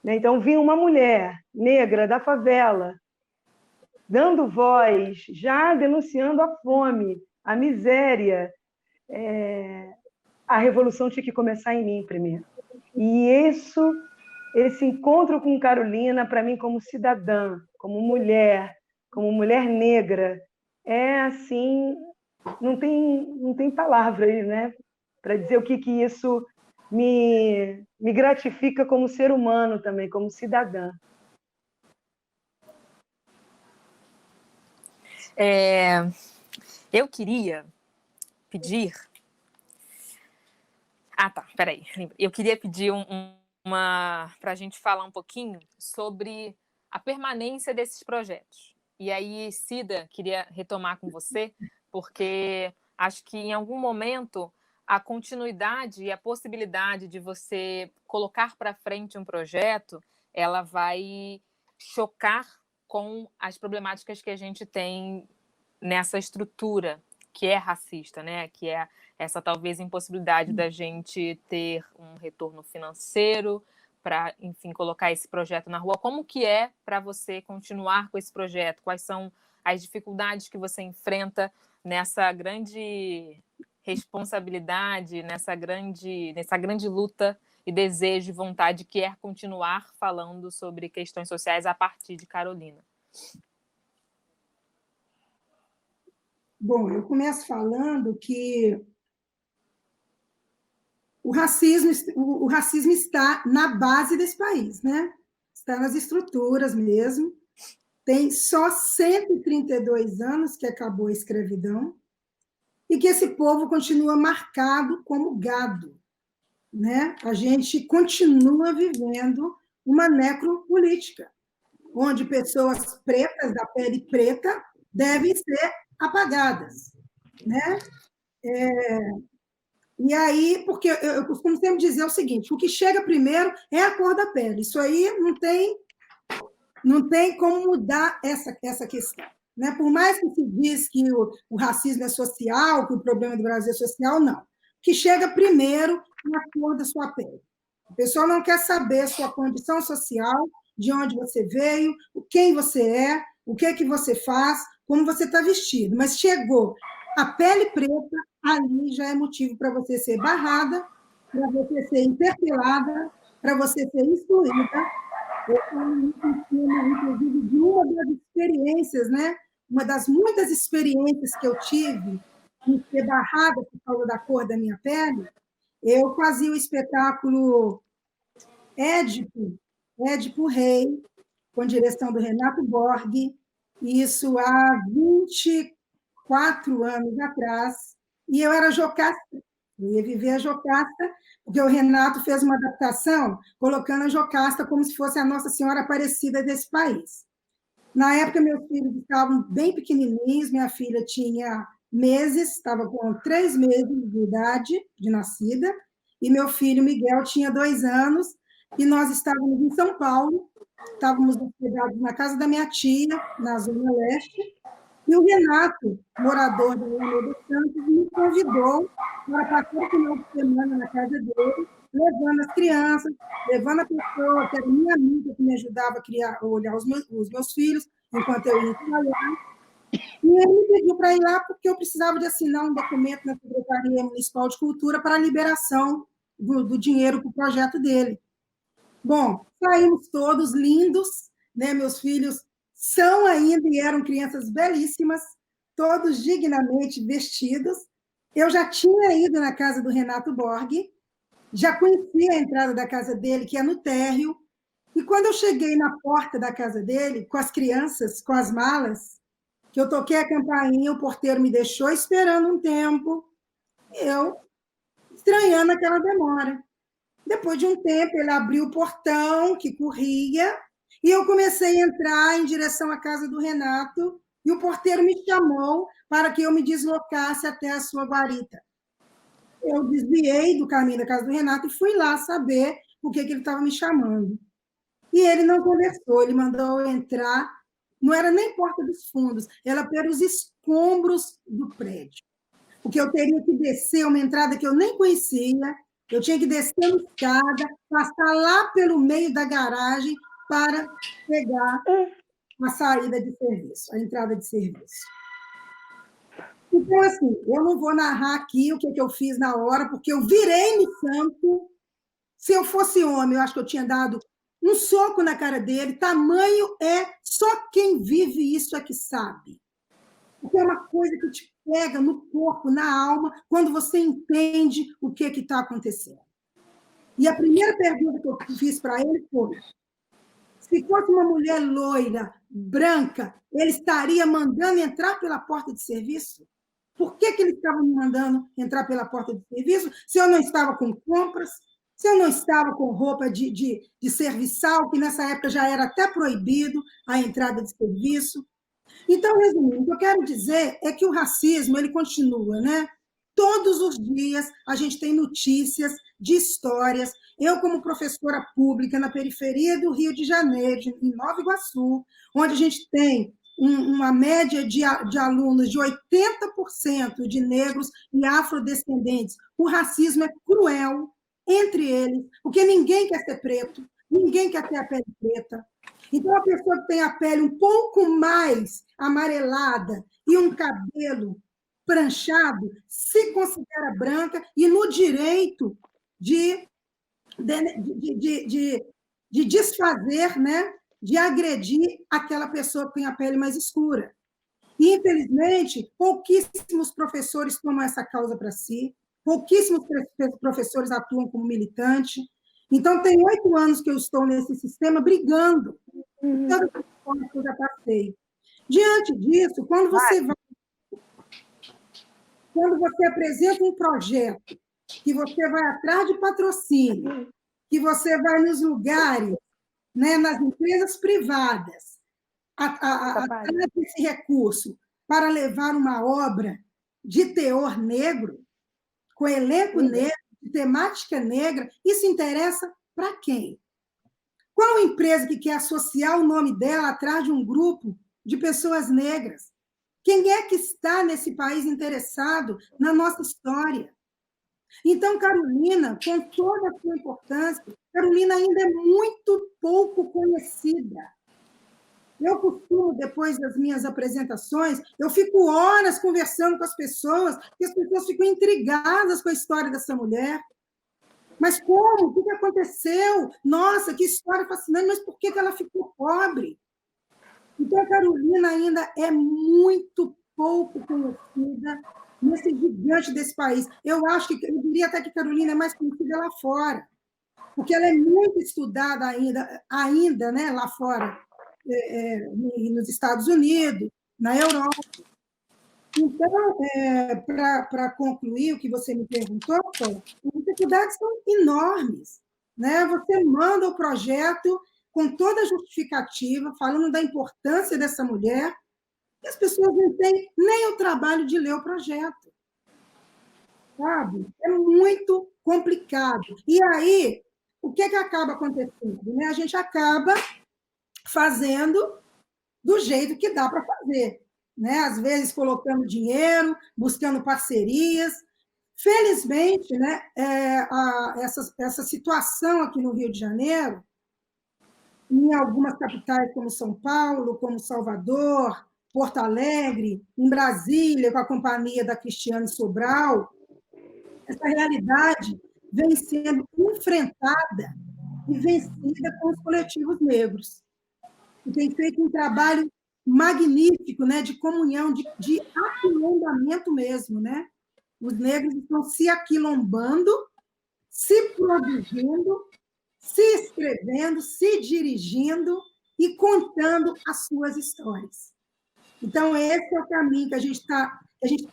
né? Então, vinha uma mulher negra da favela, dando voz, já denunciando a fome, a miséria. A revolução tinha que começar em mim primeiro. E esse encontro com Carolina, para mim, como cidadã, como mulher negra, é assim, não tem palavras, né, para dizer o que isso me gratifica como ser humano também, como cidadã. Eu queria pedir... peraí. Eu queria pedir para a gente falar um pouquinho sobre a permanência desses projetos. E aí, Cida, queria retomar com você, porque acho que em algum momento a continuidade e a possibilidade de você colocar para frente um projeto, ela vai chocar com as problemáticas que a gente tem nessa estrutura que é racista, né? Que é essa talvez impossibilidade da gente ter um retorno financeiro para, enfim, colocar esse projeto na rua. Como que é para você continuar com esse projeto? Quais são as dificuldades que você enfrenta nessa grande responsabilidade, nessa grande luta e desejo e vontade que é continuar falando sobre questões sociais a partir de Carolina. Bom, eu começo falando que o racismo está na base desse país, né? Está nas estruturas mesmo. Tem só 132 anos que acabou a escravidão e que esse povo continua marcado como gado, né? A gente continua vivendo uma necropolítica, onde pessoas pretas, da pele preta, devem ser apagadas, né? E aí, porque eu costumo sempre dizer o seguinte, o que chega primeiro é a cor da pele. Isso aí não tem como mudar essa questão. Né? Por mais que se diz que o racismo é social, que o problema do Brasil é social, não. O que chega primeiro é a cor da sua pele. A pessoa não quer saber sua condição social, de onde você veio, quem você é, o que é que você faz, como você está vestido. Mas chegou a pele preta, ali já é motivo para você ser barrada, para você ser interpelada, para você ser excluída. Eu falo inclusive, de uma das experiências, né? Uma das muitas experiências que eu tive em ser barrada por causa da cor da minha pele. Eu fazia o espetáculo Édipo Rei, com direção do Renato Borghi, isso há 24 anos atrás, e eu era Jocasta. Eu ia viver a Jocasta, porque o Renato fez uma adaptação colocando a Jocasta como se fosse a Nossa Senhora Aparecida desse país. Na época, meus filhos estavam bem pequenininhos, minha filha tinha meses, estava com 3 meses de idade de nascida, e meu filho Miguel tinha 2 anos, e nós estávamos em São Paulo, estávamos hospedados na casa da minha tia, na Zona Leste, e o Renato, morador da Leonor dos Santos, me convidou para passar o final de semana na casa dele, levando as crianças, levando a pessoa que era minha amiga, que me ajudava a olhar os meus filhos, enquanto eu ia trabalhar. E ele me pediu para ir lá porque eu precisava de assinar um documento na Secretaria Municipal de Cultura para a liberação do dinheiro para o projeto dele. Bom, saímos todos lindos, né? Meus filhos são ainda e eram crianças belíssimas, todos dignamente vestidos. Eu já tinha ido na casa do Renato Borghi, já conhecia a entrada da casa dele, que é no térreo, e quando eu cheguei na porta da casa dele, com as crianças, com as malas, que eu toquei a campainha, o porteiro me deixou esperando um tempo, eu estranhando aquela demora. Depois de um tempo, ele abriu o portão que corria e eu comecei a entrar em direção à casa do Renato e o porteiro me chamou para que eu me deslocasse até a sua guarita. Eu desviei do caminho da casa do Renato e fui lá saber por que ele estava me chamando. E ele não conversou, ele mandou eu entrar, não era nem porta dos fundos, era pelos escombros do prédio. Porque eu teria que descer uma entrada que eu nem conhecia, eu tinha que descer a escada, passar lá pelo meio da garagem para pegar a saída de serviço, a entrada de serviço. Então, assim, eu não vou narrar aqui o que eu fiz na hora, porque eu virei no santo. Se eu fosse homem, eu acho que eu tinha dado um soco na cara dele. Tamanho é só quem vive isso é que sabe. Porque é uma coisa que te pega no corpo, na alma, quando você entende o que está acontecendo. E a primeira pergunta que eu fiz para ele foi: se fosse uma mulher loira, branca, ele estaria mandando entrar pela porta de serviço? Por que ele estava me mandando entrar pela porta de serviço se eu não estava com compras, se eu não estava com roupa de serviçal, que nessa época já era até proibido a entrada de serviço? Então, resumindo, o que eu quero dizer é que o racismo ele continua, né? Todos os dias a gente tem notícias de histórias. Eu, como professora pública na periferia do Rio de Janeiro, em Nova Iguaçu, onde a gente tem uma média de alunos de 80% de negros e afrodescendentes, o racismo é cruel entre eles, porque ninguém quer ser preto, ninguém quer ter a pele preta. Então, a pessoa que tem a pele um pouco mais amarelada e um cabelo pranchado se considera branca e no direito de de desfazer, né? De agredir aquela pessoa que tem a pele mais escura. E, infelizmente, pouquíssimos professores tomam essa causa para si, pouquíssimos professores atuam como militante. Então, tem 8 anos que eu estou nesse sistema brigando por todas as formas que eu já passei. Diante disso, quando você apresenta um projeto, que você vai atrás de patrocínio, que você vai nos lugares, né, nas empresas privadas, atrás desse recurso para levar uma obra de teor negro, com elenco negro, de temática negra, isso interessa para quem? Qual empresa que quer associar o nome dela atrás de um grupo de pessoas negras? Quem é que está nesse país interessado na nossa história? Então, Carolina, com toda a sua importância, Carolina ainda é muito pouco conhecida. Eu costumo, depois das minhas apresentações, eu fico horas conversando com as pessoas, e as pessoas ficam intrigadas com a história dessa mulher. Mas como? O que aconteceu? Nossa, que história fascinante, mas por que ela ficou pobre? Então, a Carolina ainda é muito pouco conhecida nesse gigante desse país. Eu diria até que Carolina é mais conhecida lá fora, porque ela é muito estudada ainda né, lá fora, nos Estados Unidos, na Europa. Então, para concluir o que você me perguntou, as dificuldades são enormes. Né? Você manda o projeto com toda a justificativa, falando da importância dessa mulher, e as pessoas não têm nem o trabalho de ler o projeto. Sabe? É muito complicado. E aí, o que acaba acontecendo? Né? A gente acaba fazendo do jeito que dá para fazer. Né? Às vezes colocando dinheiro, buscando parcerias. Felizmente, né, essa situação aqui no Rio de Janeiro, em algumas capitais como São Paulo, como Salvador, Porto Alegre, em Brasília, com a companhia da Cristiane Sobral, essa realidade vem sendo enfrentada e vencida com os coletivos negros. E tem feito um trabalho magnífico, né, de comunhão, de aquilombamento mesmo. Né? Os negros estão se aquilombando, se produzindo, se escrevendo, se dirigindo e contando as suas histórias. Então, esse é o caminho que a gente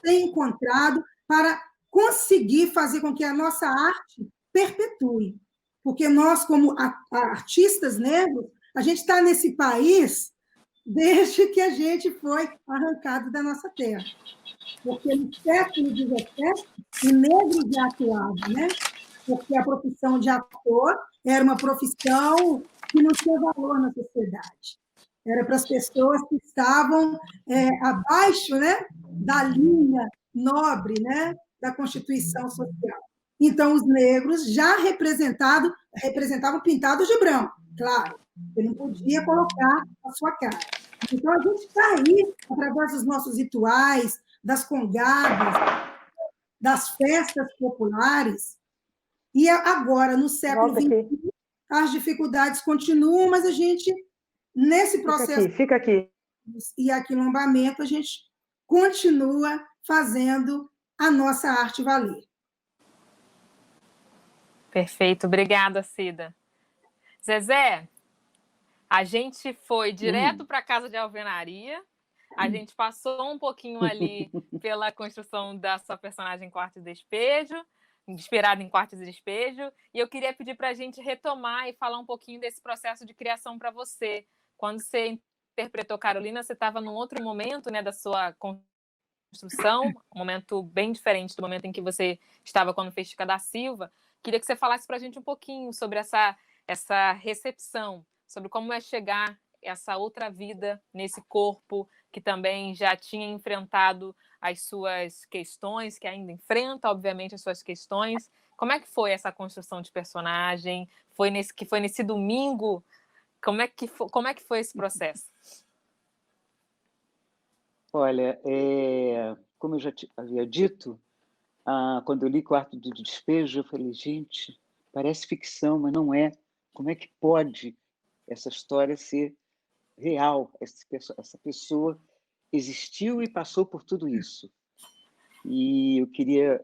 tem encontrado para conseguir fazer com que a nossa arte perpetue. Porque nós, como artistas negros, a gente está nesse país desde que a gente foi arrancado da nossa terra. Porque no século XVII, o negro já atuava, né? Porque a profissão de ator era uma profissão que não tinha valor na sociedade. Era para as pessoas que estavam abaixo, né, da linha nobre, né, da Constituição Social. Então, os negros já representavam pintados de branco, claro. Ele não podia colocar a sua cara. Então, a gente está aí, através dos nossos rituais, das congadas, das festas populares, e agora, no século XXI, as dificuldades continuam, mas a gente, nesse processo fica aqui. E aquilombamento, a gente continua fazendo a nossa arte valer. Perfeito, obrigada, Cida. Zezé, a gente foi direto para a casa de alvenaria, a gente passou um pouquinho ali pela construção da sua personagem Quarto de Despejo, inspirada em Quarto de Despejo, e eu queria pedir para a gente retomar e falar um pouquinho desse processo de criação para você. Quando você interpretou Carolina, você estava num outro momento, né, da sua construção, um momento bem diferente do momento em que você estava quando fez Chica da Silva. Queria que você falasse para a gente um pouquinho sobre essa recepção, sobre como é chegar essa outra vida nesse corpo que também já tinha enfrentado as suas questões, que ainda enfrenta, obviamente, as suas questões. Como é que foi essa construção de personagem? Foi nesse domingo? Como é que foi esse processo? Olha, como eu já havia dito, quando eu li Quarto de Despejo, eu falei, gente, Parece ficção, mas não é. Como é que pode essa história ser real? Essa pessoa existiu e passou por tudo isso. E eu queria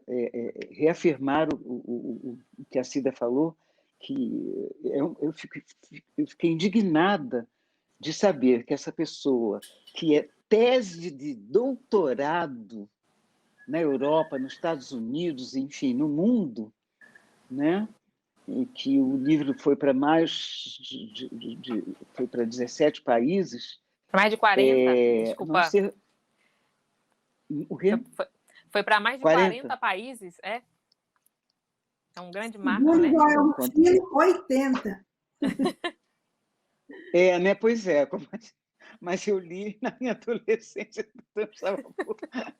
reafirmar o que a Cida falou, que eu fiquei indignada de saber que essa pessoa, que é tese de doutorado na Europa, nos Estados Unidos, enfim, no mundo, né? E que o livro foi para foi para 17 países. Mais de 40, não desculpa. ser... O quê? Foi para mais de 40 países, é? É um grande marco, Segundo né? Joel Filho, 80. Né? Pois é, mas eu li na minha adolescência, então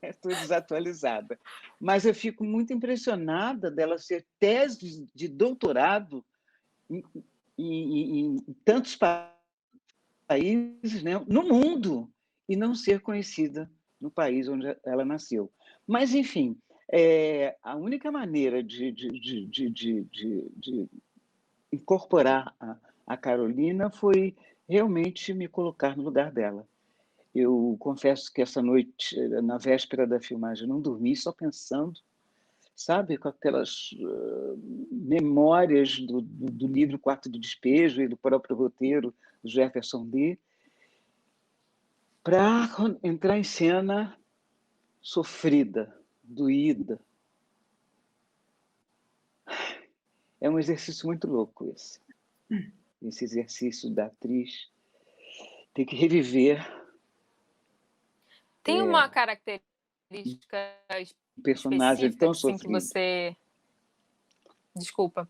estou desatualizada. Mas eu fico muito impressionada dela ser tese de doutorado em tantos países, né, no mundo, e não ser conhecida no país onde ela nasceu. Mas, enfim, a única maneira de incorporar a Carolina foi realmente me colocar no lugar dela. Eu confesso que essa noite, na véspera da filmagem, não dormi, só pensando, sabe, com aquelas memórias do livro Quarto de Despejo e do próprio roteiro do Jefferson Lee, para entrar em cena sofrida, doída. É um exercício muito louco esse exercício da atriz. Tem que reviver. Tem uma característica personagem específica tão que, sim, que você... Desculpa.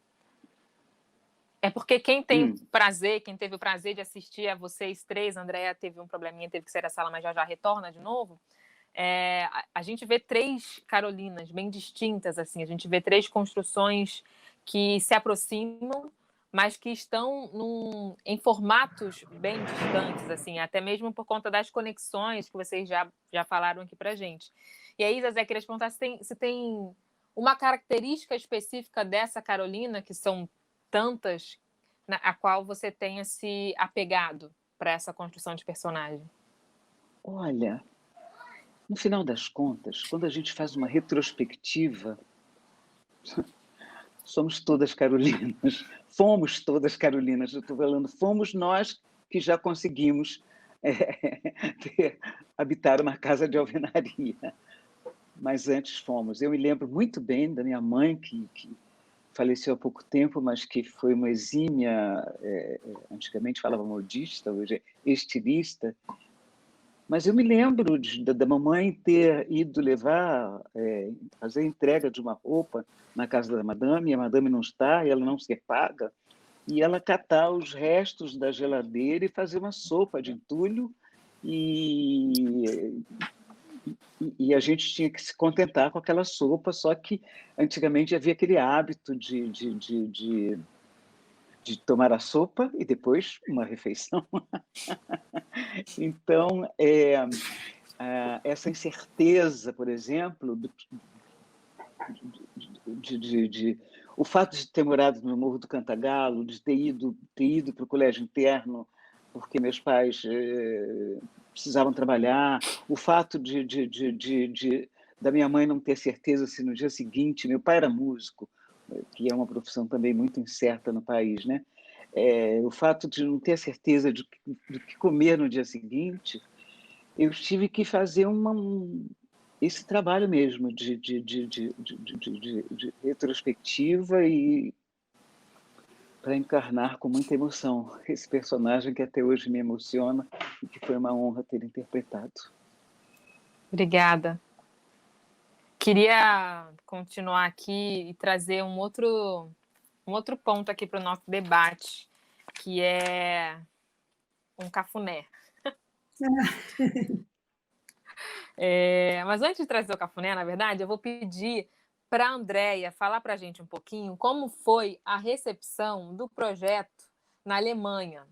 É porque quem tem prazer, quem teve o prazer de assistir a vocês três, a Andréa teve um probleminha, teve que sair da sala, mas já retorna de novo. A gente vê três Carolinas bem distintas, assim. A gente vê três construções que se aproximam, mas que estão em formatos bem distantes, assim, até mesmo por conta das conexões que vocês já falaram aqui pra gente. E aí, Zezé, queria te perguntar se tem uma característica específica dessa Carolina, que são tantas, a qual você tenha se apegado para essa construção de personagem. Olha, no final das contas, quando a gente faz uma retrospectiva, somos todas Carolinas, fomos todas Carolinas, eu estou falando, fomos nós que já conseguimos habitar uma casa de alvenaria, mas antes fomos. Eu me lembro muito bem da minha mãe, que faleceu há pouco tempo, mas que foi uma exímia, antigamente falava modista, hoje é estilista. Mas eu me lembro da mamãe ter ido fazer a entrega de uma roupa na casa da madame, e a madame não está, e ela não se paga, e ela catar os restos da geladeira e fazer uma sopa de entulho, e a gente tinha que se contentar com aquela sopa, só que antigamente havia aquele hábito de tomar a sopa e depois uma refeição. Então, essa incerteza, por exemplo, o fato de ter morado no Morro do Cantagalo, de ter ido para o colégio interno, porque meus pais precisavam trabalhar, o fato da minha mãe não ter certeza se no dia seguinte... Meu pai era músico, que é uma profissão também muito incerta no país, né? O fato de não ter certeza do que comer no dia seguinte, eu tive que fazer esse trabalho mesmo de retrospectiva e para encarnar com muita emoção esse personagem que até hoje me emociona e que foi uma honra ter interpretado. Obrigada. Queria continuar aqui e trazer um outro ponto aqui para o nosso debate, que é um cafuné. Mas antes de trazer o cafuné, na verdade, eu vou pedir para a Andréia falar para a gente um pouquinho como foi a recepção do projeto na Alemanha.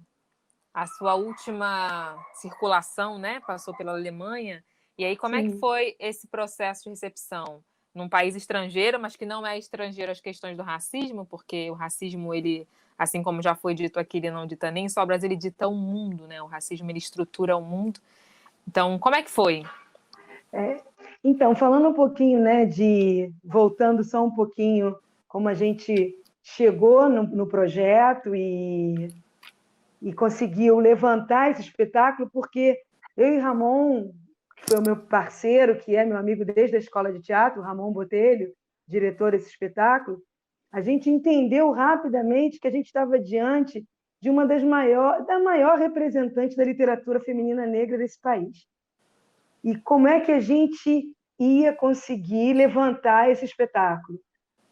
A sua última circulação, né, passou pela Alemanha. E aí, como é que foi esse processo de recepção? num país estrangeiro, mas que não é estrangeiro às questões do racismo, porque o racismo, ele, assim como já foi dito aqui, ele não dita nem só o Brasil, ele dita o mundo, né? O racismo, ele estrutura o mundo. Então, como é que foi? Então, falando um pouquinho, né, voltando só um pouquinho, como a gente chegou no projeto e conseguiu levantar esse espetáculo, porque eu e Ramon, que foi o meu parceiro, que é meu amigo desde a escola de teatro, Ramon Botelho, diretor desse espetáculo, a gente entendeu rapidamente que a gente estava diante de uma da maior representante da literatura feminina negra desse país. E como é que a gente ia conseguir levantar esse espetáculo,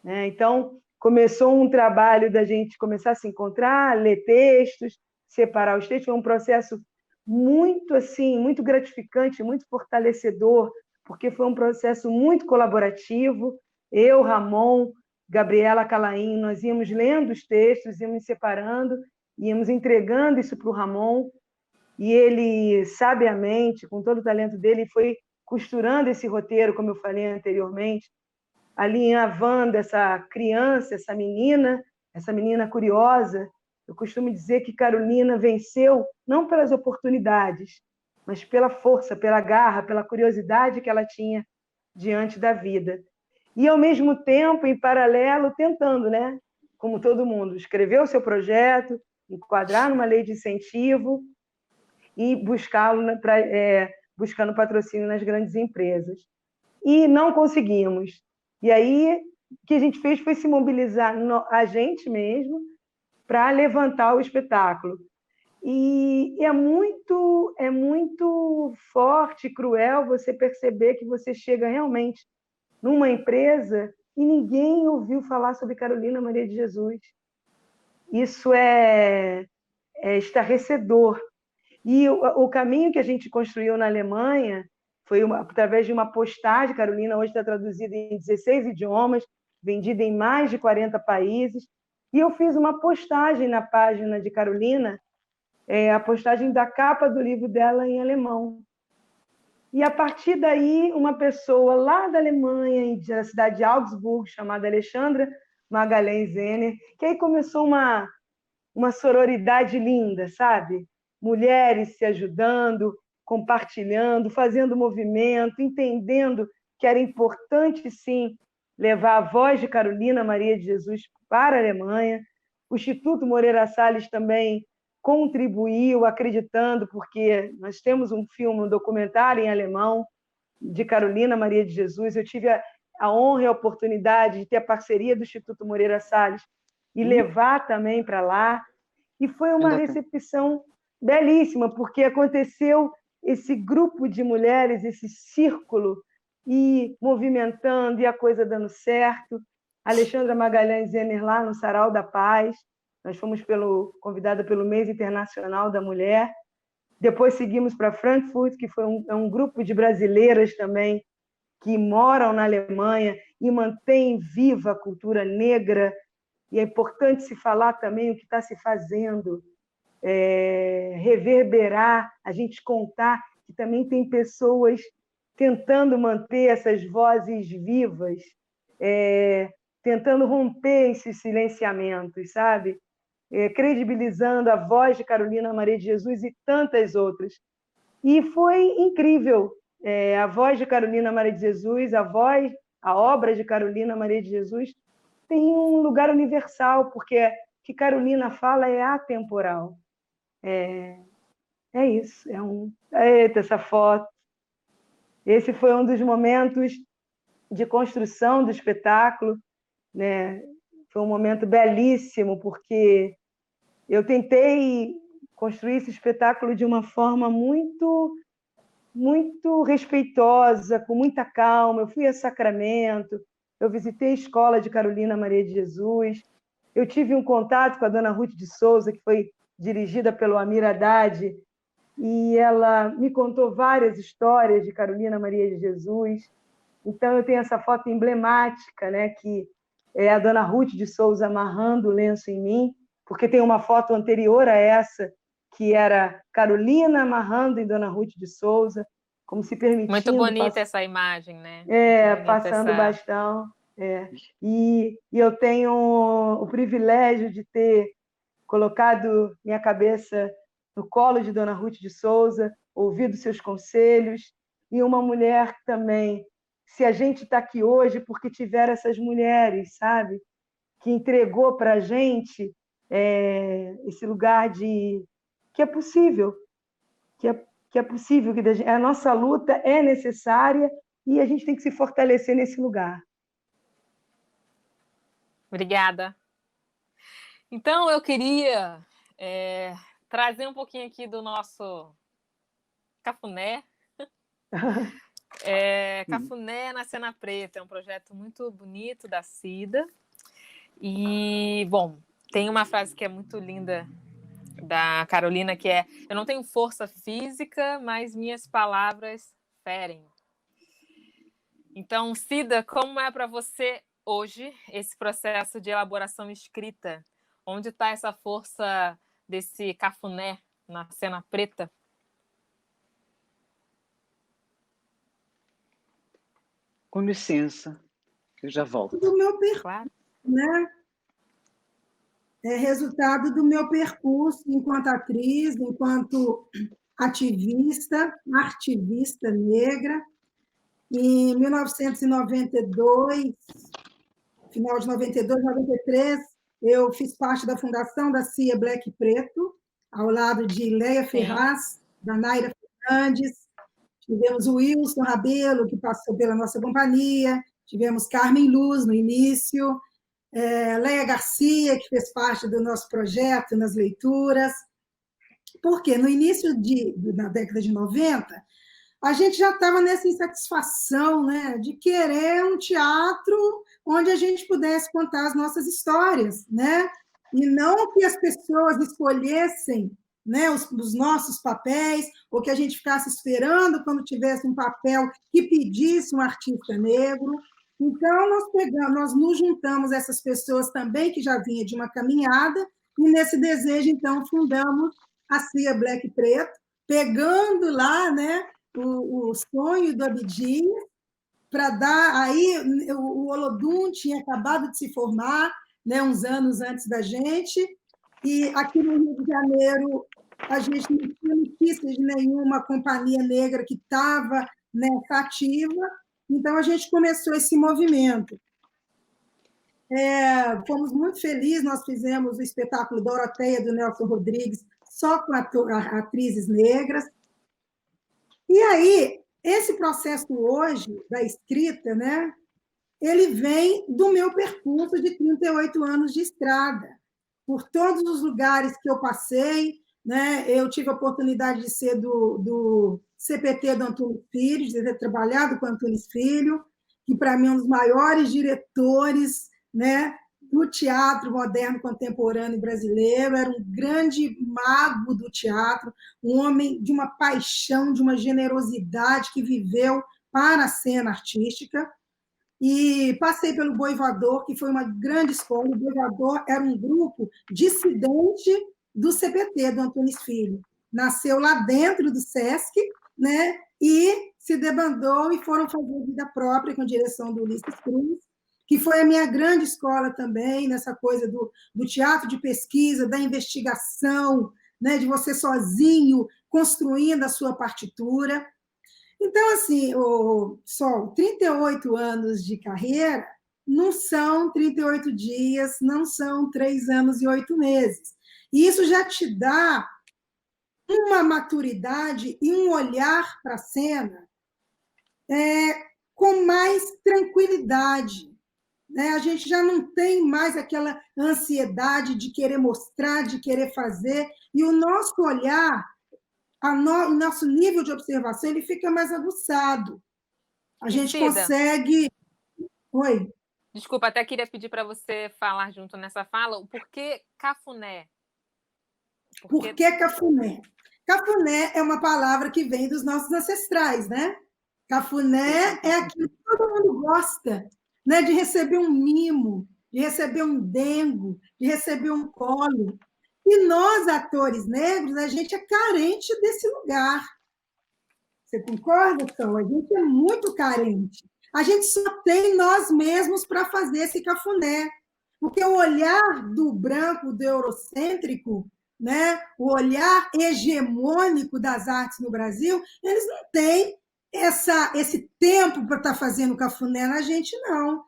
né? Então, começou um trabalho da gente começar a se encontrar, ler textos, separar os textos. Foi um processo muito assim, muito gratificante, muito fortalecedor, porque foi um processo muito colaborativo. Eu, Ramon, Gabriela Calaim, nós íamos lendo os textos, íamos separando, íamos entregando isso para o Ramon, e ele, sabiamente, com todo o talento dele, foi costurando esse roteiro, como eu falei anteriormente, alinhavando essa criança, essa menina curiosa. Eu costumo dizer que Carolina venceu não pelas oportunidades, mas pela força, pela garra, pela curiosidade que ela tinha diante da vida. E, ao mesmo tempo, em paralelo, tentando, né, como todo mundo, escrever o seu projeto, enquadrar numa lei de incentivo e buscando patrocínio nas grandes empresas. E não conseguimos. E aí, o que a gente fez foi se mobilizar a gente mesmo para levantar o espetáculo. E é muito forte, cruel você perceber que você chega realmente numa empresa e ninguém ouviu falar sobre Carolina Maria de Jesus. Isso é estarrecedor. E o caminho que a gente construiu na Alemanha foi através de uma postagem. Carolina hoje está traduzida em 16 idiomas, vendida em mais de 40 países. E eu fiz uma postagem na página de Carolina, a postagem da capa do livro dela em alemão. E, a partir daí, uma pessoa lá da Alemanha, da cidade de Augsburg, chamada Alexandra Magalhães Zener, que aí começou uma sororidade linda, sabe? Mulheres se ajudando, compartilhando, fazendo movimento, entendendo que era importante, sim, levar a voz de Carolina Maria de Jesus para a Alemanha. O Instituto Moreira Salles também contribuiu, acreditando, porque nós temos um filme, um documentário em alemão de Carolina Maria de Jesus. Eu tive a honra e a oportunidade de ter a parceria do Instituto Moreira Salles e levar também para lá. E foi uma recepção belíssima, porque aconteceu esse grupo de mulheres, esse círculo, e movimentando, e a coisa dando certo. Alexandra Magalhães Zener lá no Sarau da Paz, nós fomos convidada pelo Mês Internacional da Mulher. Depois seguimos para Frankfurt, que foi um grupo de brasileiras também, que moram na Alemanha e mantêm viva a cultura negra. E é importante se falar também o que está se fazendo, reverberar, a gente contar que também tem pessoas tentando manter essas vozes vivas, tentando romper esses silenciamentos, sabe? Credibilizando a voz de Carolina Maria de Jesus e tantas outras. E foi incrível. A voz de Carolina Maria de Jesus, a obra de Carolina Maria de Jesus tem um lugar universal, porque o que Carolina fala é atemporal. É isso. Eita, essa foto. Esse foi um dos momentos de construção do espetáculo, né? Foi um momento belíssimo, porque eu tentei construir esse espetáculo de uma forma muito, muito respeitosa, com muita calma. Eu fui a Sacramento, eu visitei a escola de Carolina Maria de Jesus, eu tive um contato com a dona Ruth de Souza, que foi dirigida pelo Amir Haddad, e ela me contou várias histórias de Carolina Maria de Jesus. Então, eu tenho essa foto emblemática, né, que é a dona Ruth de Souza amarrando o lenço em mim, porque tem uma foto anterior a essa, que era Carolina amarrando em dona Ruth de Souza. como se permitindo... Muito bonita essa imagem, né? Passando o bastão. E eu tenho o privilégio de ter colocado minha cabeça no colo de Dona Ruth de Souza, ouvido seus conselhos, e uma mulher também. Se a gente está aqui hoje porque tiveram essas mulheres, sabe? Que entregou para a gente esse lugar de que é possível, que é possível, que a nossa luta é necessária e a gente tem que se fortalecer nesse lugar. Obrigada. Então, eu queria trazer um pouquinho aqui do nosso Cafuné. Cafuné na Cena Preta, é um projeto muito bonito da Cida. E, bom, tem uma frase que é muito linda da Carolina, que é: eu não tenho força física, mas minhas palavras ferem. Então, Cida, como é para você hoje esse processo de elaboração escrita? Onde está essa força desse cafuné na Cena Preta? Com licença, eu já volto. Do meu percurso, claro. Né? É resultado do meu percurso enquanto atriz, enquanto ativista negra. Em 1992, final de 92, 93, eu fiz parte da fundação da CIA Black Preto, ao lado de Leia Ferraz, da Naira Fernandes. Tivemos o Wilson Rabelo, que passou pela nossa companhia, tivemos Carmen Luz no início, Leia Garcia, que fez parte do nosso projeto nas leituras. Porque no início da década de 90, a gente já estava nessa insatisfação, né, de querer um teatro onde a gente pudesse contar as nossas histórias, né, e não que as pessoas escolhessem, né, os nossos papéis, ou que a gente ficasse esperando quando tivesse um papel que pedisse um artista negro. Então, nós nos juntamos essas pessoas também, que já vinha de uma caminhada, e nesse desejo, então, fundamos a CIA Black Preto, pegando lá, né, o sonho do Abdias, para dar... Aí, o Olodum tinha acabado de se formar, né, uns anos antes da gente, e aqui no Rio de Janeiro a gente não tinha notícia de nenhuma companhia negra que estava nessa ativa, então a gente começou esse movimento. Fomos muito felizes, nós fizemos o espetáculo Doroteia, do Nelson Rodrigues, só com atrizes negras. E aí, esse processo hoje da escrita, né, ele vem do meu percurso de 38 anos de estrada, por todos os lugares que eu passei, né? Eu tive a oportunidade de ser do CPT do Antônio Filho, de ter trabalhado com o Antônio Filho, que para mim é um dos maiores diretores, né, do teatro moderno contemporâneo brasileiro, era um grande mago do teatro, um homem de uma paixão, de uma generosidade, que viveu para a cena artística. E passei pelo Boivador, que foi uma grande escola. O Boivador era um grupo dissidente do CPT, do Antônio Filho. Nasceu lá dentro do SESC, né? E se debandou e foram fazer vida própria com a direção do Ulisses Cruz, que foi a minha grande escola também, nessa coisa do teatro de pesquisa, da investigação, né? De você sozinho construindo a sua partitura. Então, assim, Sol, 38 anos de carreira não são 38 dias, não são 3 anos e 8 meses. E isso já te dá uma maturidade e um olhar para a cena com mais tranquilidade. Né? A gente já não tem mais aquela ansiedade de querer mostrar, de querer fazer, e o nosso olhar, o nosso nível de observação, ele fica mais aguçado. A gente Cida, consegue... Oi? Desculpa, até queria pedir para você falar junto nessa fala o porquê cafuné. Por que cafuné? Cafuné é uma palavra que vem dos nossos ancestrais, né? Cafuné é aquilo que todo mundo gosta, né? De receber um mimo, de receber um dengo, de receber um colo. E nós, atores negros, a gente é carente desse lugar. Você concorda, Sol? A gente é muito carente. A gente só tem nós mesmos para fazer esse cafuné. Porque o olhar do branco, do eurocêntrico, né, o olhar hegemônico das artes no Brasil, eles não têm esse tempo para estar fazendo cafuné na gente, não.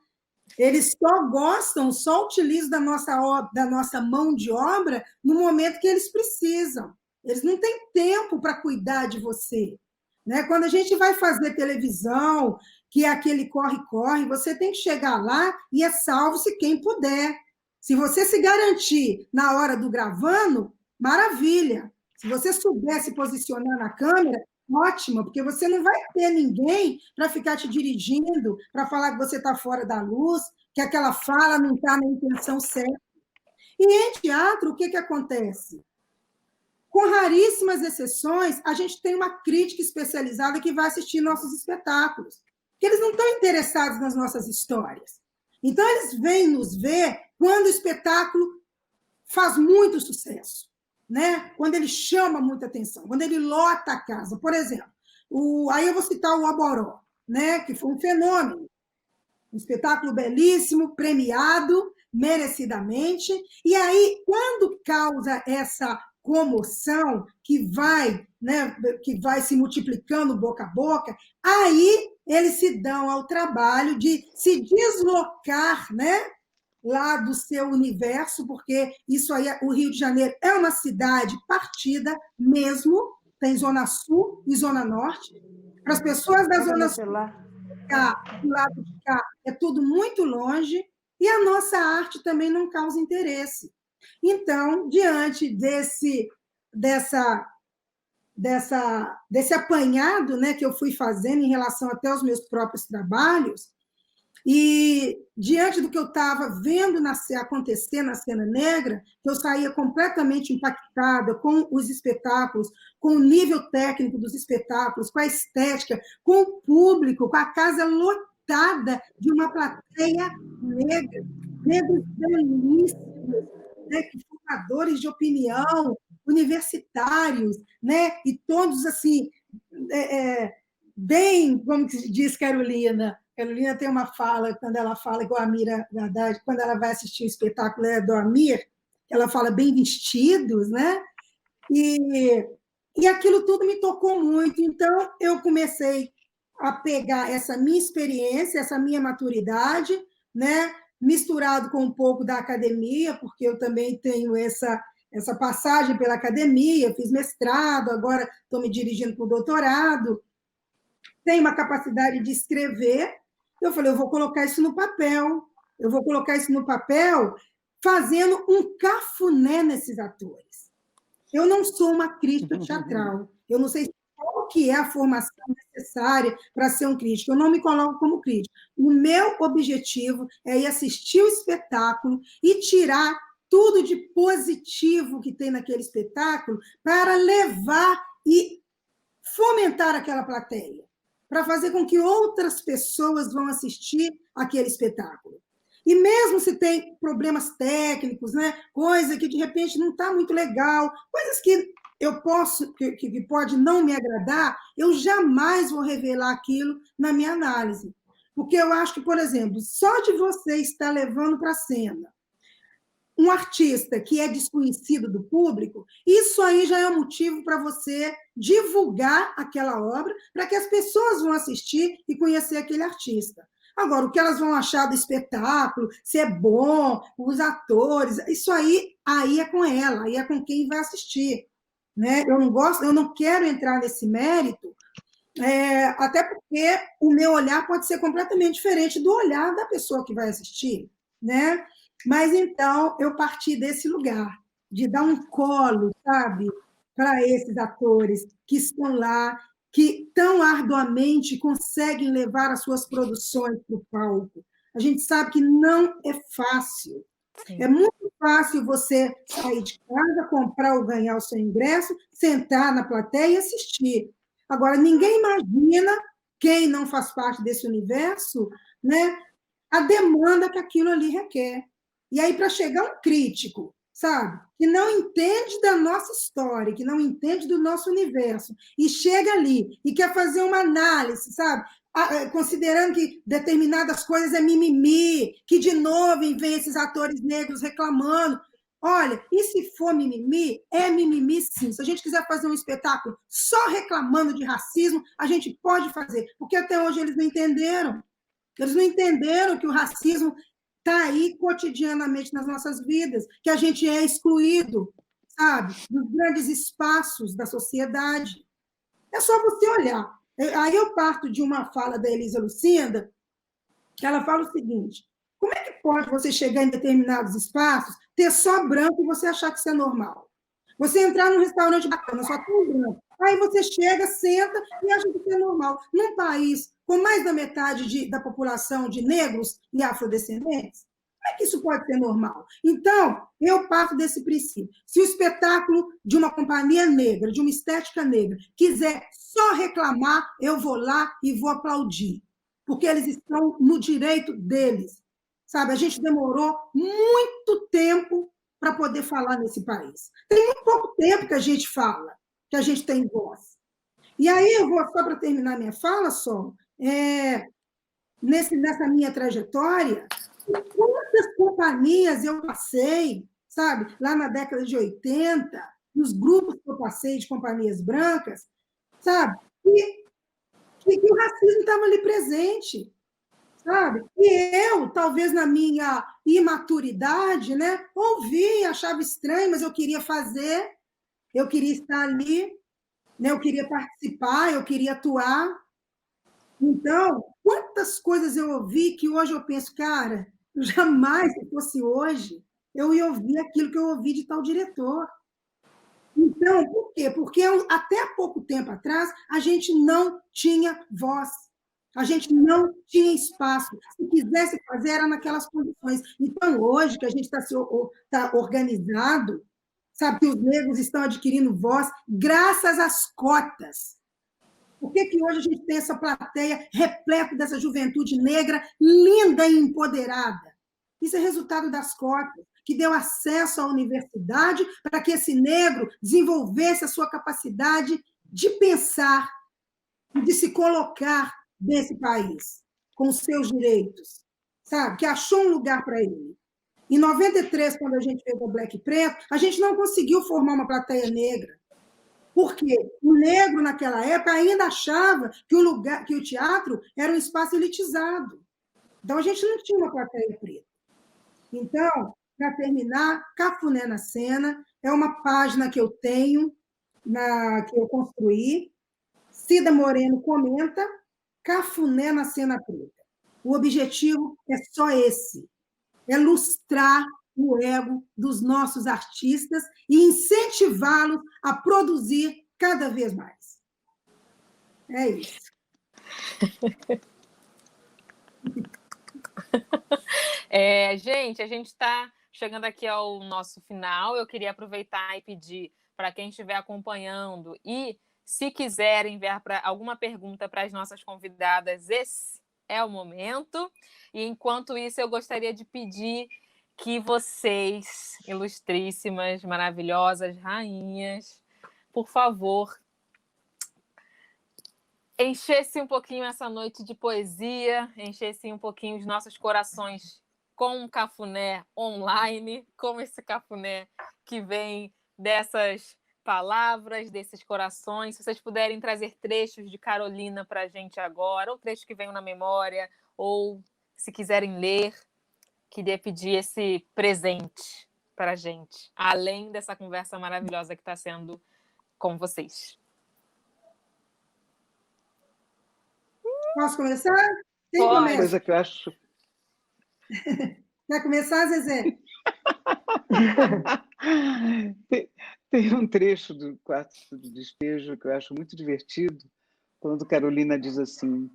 Eles só gostam, só utilizam da nossa mão de obra no momento que eles precisam. Eles não têm tempo para cuidar de você. Né? Quando a gente vai fazer televisão, que é aquele corre-corre, você tem que chegar lá e é salve-se quem puder. Se você se garantir na hora do gravando, maravilha. Se você souber se posicionar na câmera, ótimo, porque você não vai ter ninguém para ficar te dirigindo, para falar que você está fora da luz, que aquela fala não está na intenção certa. E em teatro, o que acontece? Com raríssimas exceções, a gente tem uma crítica especializada que vai assistir nossos espetáculos, porque eles não estão interessados nas nossas histórias. Então, eles vêm nos ver quando o espetáculo faz muito sucesso, né? Quando ele chama muita atenção, quando ele lota a casa. Por exemplo, aí eu vou citar o Oboró, né? Que foi um fenômeno. Um espetáculo belíssimo, premiado, merecidamente. E aí, quando causa essa comoção que vai se multiplicando boca a boca, aí eles se dão ao trabalho de se deslocar, né, lá do seu universo, porque isso aí, o Rio de Janeiro é uma cidade partida mesmo, tem Zona Sul e Zona Norte. Para as pessoas da Zona Sul, do lado de cá, é tudo muito longe, e a nossa arte também não causa interesse. Então, diante desse apanhado, né, que eu fui fazendo em relação até aos meus próprios trabalhos, e diante do que eu estava vendo acontecer na cena negra, eu saía completamente impactada com os espetáculos, com o nível técnico dos espetáculos, com a estética, com o público, com a casa lotada de uma plateia negra, negros belíssimos, né, formadores de opinião, universitários, né, e todos assim, bem, como diz Carolina. Carolina tem uma fala, quando ela fala, igual a Mira Haddad, quando ela vai assistir o espetáculo do Amir, ela fala bem vestidos, né? E aquilo tudo me tocou muito. Então, eu comecei a pegar essa minha experiência, essa minha maturidade, né? Misturado com um pouco da academia, porque eu também tenho essa passagem pela academia, fiz mestrado, agora estou me dirigindo para o doutorado, tenho uma capacidade de escrever. Eu falei, eu vou colocar isso no papel, fazendo um cafuné nesses atores. Eu não sou uma crítica teatral, eu não sei qual que é a formação necessária para ser um crítico, eu não me coloco como crítico. O meu objetivo é ir assistir o espetáculo e tirar tudo de positivo que tem naquele espetáculo para levar e fomentar aquela plateia, para fazer com que outras pessoas vão assistir aquele espetáculo. E mesmo se tem problemas técnicos, né, coisa que de repente não está muito legal, coisas que eu posso, que pode não me agradar, eu jamais vou revelar aquilo na minha análise. Porque eu acho que, por exemplo, só de você estar levando para a cena um artista que é desconhecido do público, isso aí já é um motivo para você divulgar aquela obra, para que as pessoas vão assistir e conhecer aquele artista. Agora, o que elas vão achar do espetáculo, se é bom, os atores, isso aí é com ela, aí é com quem vai assistir. Né? Eu não quero entrar nesse mérito, até porque o meu olhar pode ser completamente diferente do olhar da pessoa que vai assistir, né? Mas, então, eu parti desse lugar, de dar um colo, sabe, para esses atores que estão lá, que tão arduamente conseguem levar as suas produções para o palco. A gente sabe que não é fácil. Sim. É muito fácil você sair de casa, comprar ou ganhar o seu ingresso, sentar na plateia e assistir. Agora, ninguém imagina, quem não faz parte desse universo, né, a demanda que aquilo ali requer. E aí, para chegar um crítico, sabe? Que não entende da nossa história, que não entende do nosso universo, e chega ali e quer fazer uma análise, sabe? Considerando que determinadas coisas é mimimi, que de novo vem esses atores negros reclamando. Olha, e se for mimimi, é mimimi sim. Se a gente quiser fazer um espetáculo só reclamando de racismo, a gente pode fazer, porque até hoje eles não entenderam. Eles não entenderam que o racismo está aí cotidianamente nas nossas vidas, que a gente é excluído, sabe, dos grandes espaços da sociedade. É só você olhar. Aí eu parto de uma fala da Elisa Lucinda, que ela fala o seguinte: como é que pode você chegar em determinados espaços, ter só branco e você achar que isso é normal? Você entrar num restaurante bacana, só tem branco. Aí você chega, senta e acha que isso é normal. Num país com mais da metade da população de negros e afrodescendentes, como é que isso pode ser normal? Então, eu parto desse princípio. Se o espetáculo de uma companhia negra, de uma estética negra, quiser só reclamar, eu vou lá e vou aplaudir, porque eles estão no direito deles. Sabe, a gente demorou muito tempo para poder falar nesse país. Tem muito pouco tempo que a gente fala, que a gente tem voz. E aí eu vou, só para terminar minha fala, só, nessa minha trajetória, quantas companhias eu passei, sabe, lá na década de 80, nos grupos que eu passei de companhias brancas, sabe, que o racismo estava ali presente, sabe? E eu, talvez na minha imaturidade, né, ouvi, achava estranho, mas eu queria fazer, eu queria estar ali, né, eu queria participar, eu queria atuar. Então, quantas coisas eu ouvi que hoje eu penso, cara, eu jamais, se fosse hoje, eu ia ouvir aquilo que eu ouvi de tal diretor. Então, por quê? Porque até há pouco tempo atrás, a gente não tinha voz, a gente não tinha espaço. Se quisesse fazer, era naquelas condições. Então, hoje, que a gente está organizado, sabe, que os negros estão adquirindo voz, graças às cotas. Por que hoje a gente tem essa plateia repleta dessa juventude negra, linda e empoderada? Isso é resultado das cotas, que deu acesso à universidade para que esse negro desenvolvesse a sua capacidade de pensar e de se colocar nesse país, com os seus direitos, sabe? Que achou um lugar para ele. Em 93, quando a gente fez o Black e Preto, a gente não conseguiu formar uma plateia negra. Porque o negro, naquela época, ainda achava que o teatro era um espaço elitizado. Então, a gente não tinha uma plateia preta. Então, para terminar, Cafuné na Cena é uma página que eu tenho, que eu construí. Cida Moreno comenta, Cafuné na Cena Preta. O objetivo é só esse, é lustrar o ego dos nossos artistas e incentivá-los a produzir cada vez mais. É isso. Gente, a gente está chegando aqui ao nosso final. Eu queria aproveitar e pedir para quem estiver acompanhando e, se quiserem enviar alguma pergunta para as nossas convidadas, esse é o momento. E, enquanto isso, eu gostaria de pedir que vocês, ilustríssimas, maravilhosas, rainhas, por favor, enchessem um pouquinho essa noite de poesia, enchessem um pouquinho os nossos corações com um cafuné online, com esse cafuné que vem dessas palavras, desses corações. Se vocês puderem trazer trechos de Carolina para a gente agora, ou trechos que venham na memória, ou se quiserem ler, queria pedir esse presente para a gente, além dessa conversa maravilhosa que está sendo com vocês. Posso começar? Quem começa? Coisa que eu acho... Vai começar, Zezé? Tem um trecho do Quarto de Despejo que eu acho muito divertido, quando Carolina diz assim: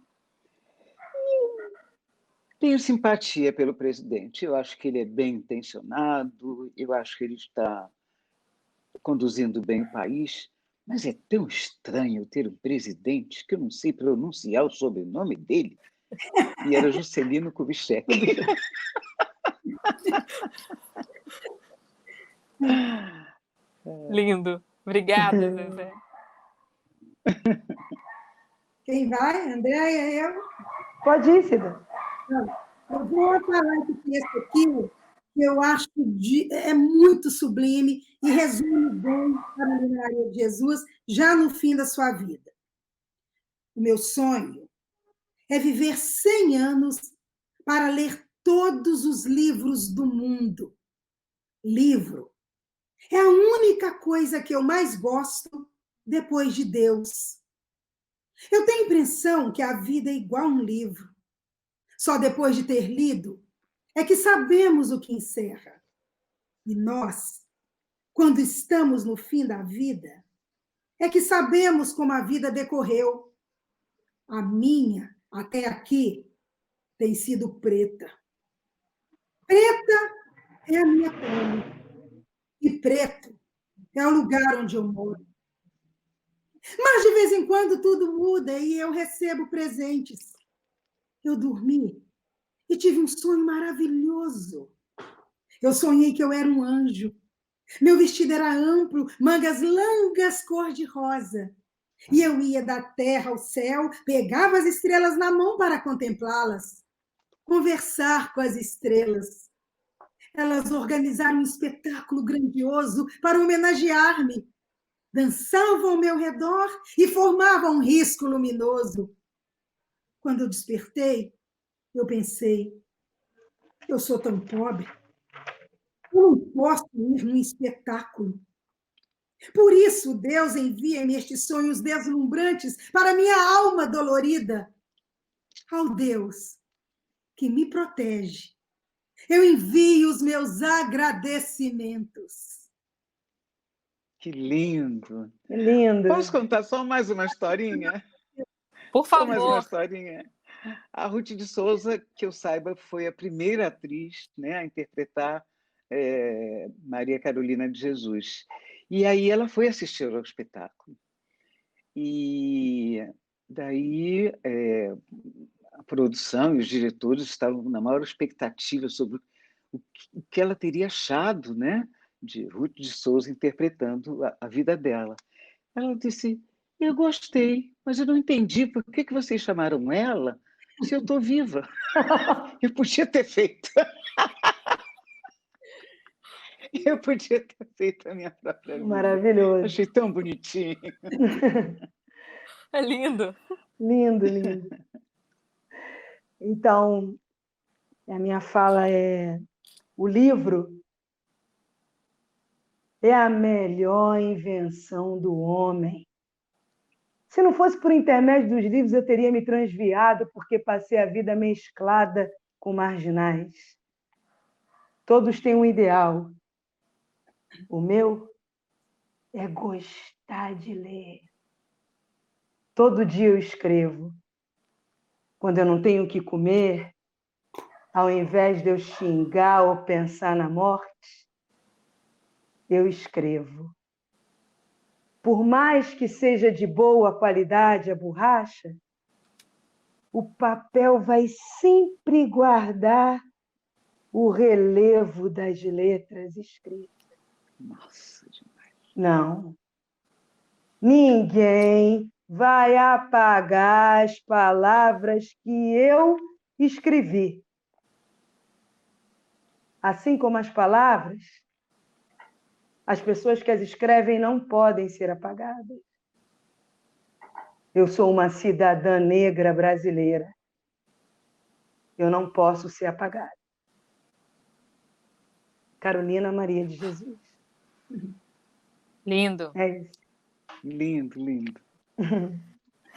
tenho simpatia pelo presidente, eu acho que ele é bem intencionado, eu acho que ele está conduzindo bem o país, mas é tão estranho ter um presidente que eu não sei pronunciar o sobrenome dele. E era Juscelino Kubitschek. Lindo. Obrigada, Zezé. Quem vai? Andréia, eu? Pode ir, Cida. Eu vou falar esse texto aqui, que eu acho é muito sublime e resume bem a Maria de Jesus já no fim da sua vida. O meu sonho é viver 100 anos para ler todos os livros do mundo. Livro é a única coisa que eu mais gosto depois de Deus. Eu tenho a impressão que a vida é igual a um livro. Só depois de ter lido é que sabemos o que encerra. E nós, quando estamos no fim da vida, é que sabemos como a vida decorreu. A minha, até aqui, tem sido preta. Preta é a minha pele. E preto é o lugar onde eu moro. Mas, de vez em quando, tudo muda e eu recebo presentes. Eu dormi e tive um sonho maravilhoso. Eu sonhei que eu era um anjo. Meu vestido era amplo, mangas longas, cor-de-rosa. E eu ia da terra ao céu, pegava as estrelas na mão para contemplá-las, conversar com as estrelas. Elas organizaram um espetáculo grandioso para homenagear-me. Dançavam ao meu redor e formavam um risco luminoso. Quando eu despertei, eu pensei, eu sou tão pobre, eu não posso ir num espetáculo. Por isso, Deus envia-me estes sonhos deslumbrantes para minha alma dolorida. Ao Deus que me protege, eu envio os meus agradecimentos. Que lindo! Que lindo. Posso contar só mais uma historinha? Por Só mais uma favor. historinha. A Ruth de Souza, que eu saiba, foi a primeira atriz, né, a interpretar Maria Carolina de Jesus. E aí ela foi assistir ao espetáculo. E daí a produção e os diretores estavam na maior expectativa sobre o que ela teria achado, né, de Ruth de Souza interpretando a vida dela. Ela disse, eu gostei, mas eu não entendi por que vocês chamaram ela se eu estou viva. Eu podia ter feito. Eu podia ter feito a minha própria vida. Maravilhoso. Achei tão bonitinho. É lindo. Lindo, lindo. Então, a minha fala é: o livro é a melhor invenção do homem. Se não fosse por intermédio dos livros, eu teria me transviado, porque passei a vida mesclada com marginais. Todos têm um ideal. O meu é gostar de ler. Todo dia eu escrevo. Quando eu não tenho o que comer, ao invés de eu xingar ou pensar na morte, eu escrevo. Por mais que seja de boa qualidade a borracha, o papel vai sempre guardar o relevo das letras escritas. Nossa, demais. Não. Ninguém vai apagar as palavras que eu escrevi. Assim como as palavras, as pessoas que as escrevem não podem ser apagadas. Eu sou uma cidadã negra brasileira. Eu não posso ser apagada. Carolina Maria de Jesus. Lindo. É isso. Lindo, lindo.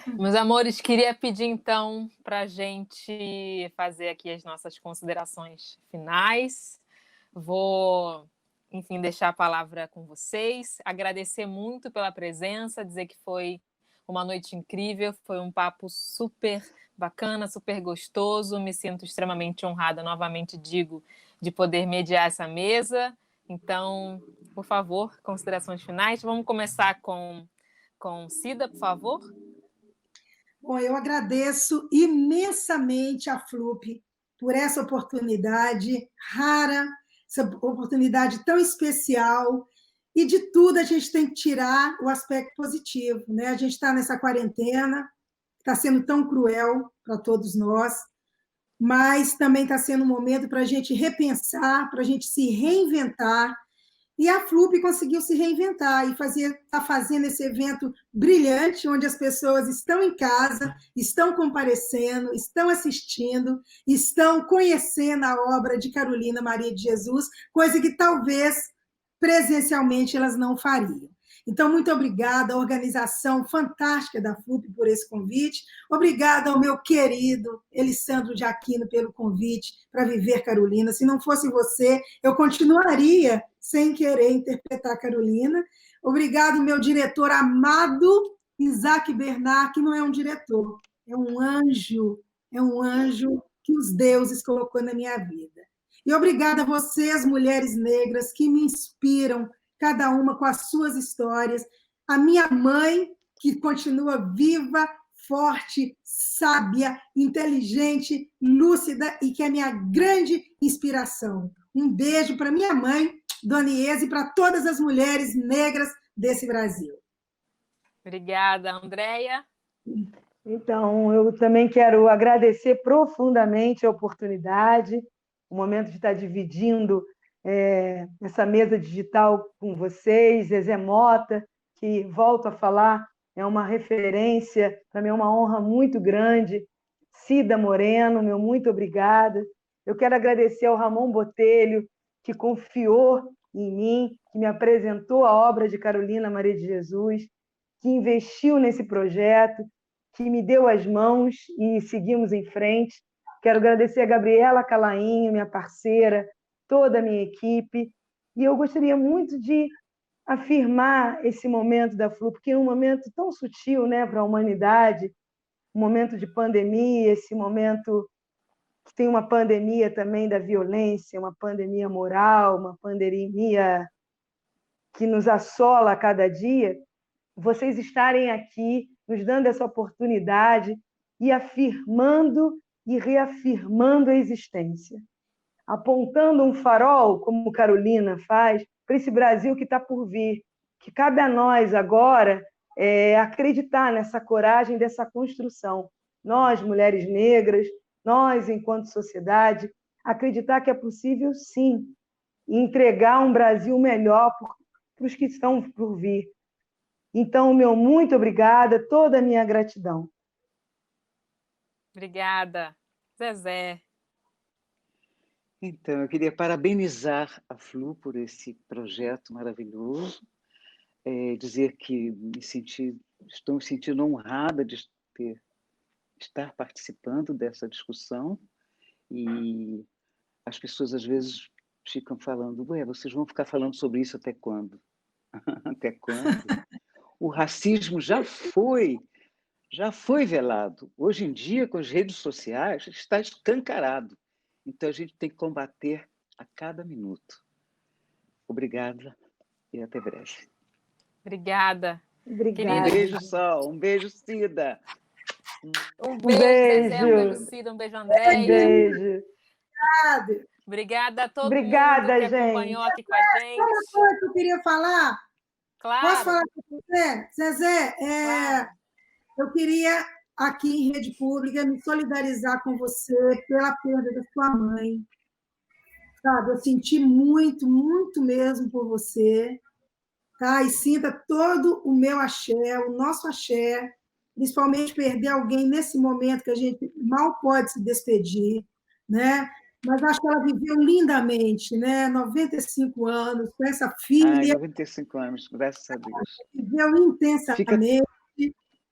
Meus amores, queria pedir então para a gente fazer aqui as nossas considerações finais. Vou, enfim, deixar a palavra com vocês, agradecer muito pela presença, dizer que foi uma noite incrível, foi um papo super bacana, super gostoso, me sinto extremamente honrada, novamente digo, de poder mediar essa mesa. Então, por favor, considerações finais. Vamos começar com Cida, por favor. Bom, eu agradeço imensamente a FLUP por essa oportunidade rara essa oportunidade tão especial. E de tudo a gente tem que tirar o aspecto positivo, né? A gente está nessa quarentena, está sendo tão cruel para todos nós, mas também está sendo um momento para a gente repensar, para a gente se reinventar. E a FLUP conseguiu se reinventar e está fazendo esse evento brilhante, onde as pessoas estão em casa, estão comparecendo, estão assistindo, estão conhecendo a obra de Carolina Maria de Jesus, coisa que talvez presencialmente elas não fariam. Então, muito obrigada à organização fantástica da FLUP por esse convite. Obrigada ao meu querido Elisandro de Aquino pelo convite para Viver Carolina. Se não fosse você, eu continuaria sem querer interpretar Carolina. Obrigado, meu diretor amado, Isaac Bernard, que não é um diretor, é um anjo que os deuses colocou na minha vida. E obrigada a vocês, mulheres negras, que me inspiram, cada uma com as suas histórias. A minha mãe, que continua viva, forte, sábia, inteligente, lúcida e que é minha grande inspiração. Um beijo para minha mãe, Dona Iese, e para todas as mulheres negras desse Brasil. Obrigada, Andréia. Então, eu também quero agradecer profundamente a oportunidade, o momento de estar dividindo essa mesa digital com vocês, Zezé Mota, que, volto a falar, é uma referência, para mim é uma honra muito grande, Cida Moreno, meu muito obrigada. Eu quero agradecer ao Ramon Botelho, que confiou em mim, que me apresentou a obra de Carolina Maria de Jesus, que investiu nesse projeto, que me deu as mãos e seguimos em frente. Quero agradecer a Gabriela Calainho, minha parceira, toda a minha equipe, e eu gostaria muito de afirmar esse momento da FLUP, que é um momento tão sutil, né, para a humanidade, um momento de pandemia, esse momento que tem uma pandemia também da violência, uma pandemia moral, uma pandemia que nos assola a cada dia, vocês estarem aqui, nos dando essa oportunidade e afirmando e reafirmando a existência, apontando um farol, como Carolina faz, para esse Brasil que está por vir, que cabe a nós agora acreditar nessa coragem dessa construção. Nós, mulheres negras, nós, enquanto sociedade, acreditar que é possível, sim, entregar um Brasil melhor para os que estão por vir. Então, meu muito obrigada, toda a minha gratidão. Obrigada. Zezé. Então, eu queria parabenizar a FLU por esse projeto maravilhoso, dizer que estou me sentindo honrada de estar participando dessa discussão, e as pessoas às vezes ficam falando, ué, vocês vão ficar falando sobre isso até quando? Até quando? O racismo já foi velado. Hoje em dia, com as redes sociais, está escancarado. Então, a gente tem que combater a cada minuto. Obrigada e até breve. Obrigada. Obrigada. Um beijo, Sol. Um beijo, Cida. Um beijo, Zezé. Um beijo, Cida. Um beijo, Andréia. Um beijo. Obrigada a todo Obrigada, mundo que gente. acompanhou aqui com a gente. Sabe uma coisa que eu queria falar? Claro. Posso falar com você? Zezé, Claro. eu queria, aqui em rede pública, me solidarizar com você pela perda da sua mãe. Sabe? Eu senti muito, muito mesmo por você. Tá? E sinta todo o meu axé, o nosso axé, principalmente perder alguém nesse momento que a gente mal pode se despedir, né? Mas acho que ela viveu lindamente, né? 95 anos, com essa filha. Ai, 95 anos, graças a Deus. Viveu intensamente.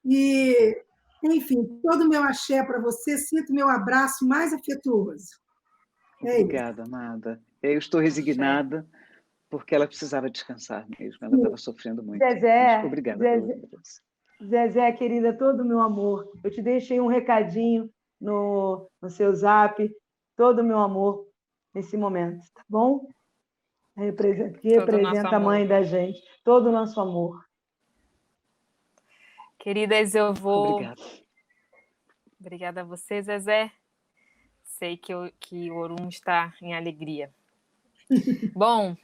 E, enfim, todo o meu axé para você, sinto meu abraço mais afetuoso. Obrigada, amada. Eu estou resignada, porque ela precisava descansar mesmo, ela estava sofrendo muito. Zezé, Mas obrigada pela lembrança. Zezé, querida, todo o meu amor, eu te deixei um recadinho no seu zap, todo o meu amor nesse momento, tá bom? Que representa a mãe da gente, todo o nosso amor. Queridas, eu vou... Obrigada. Obrigada a você, Zezé. Sei que o Orum está em alegria. Bom,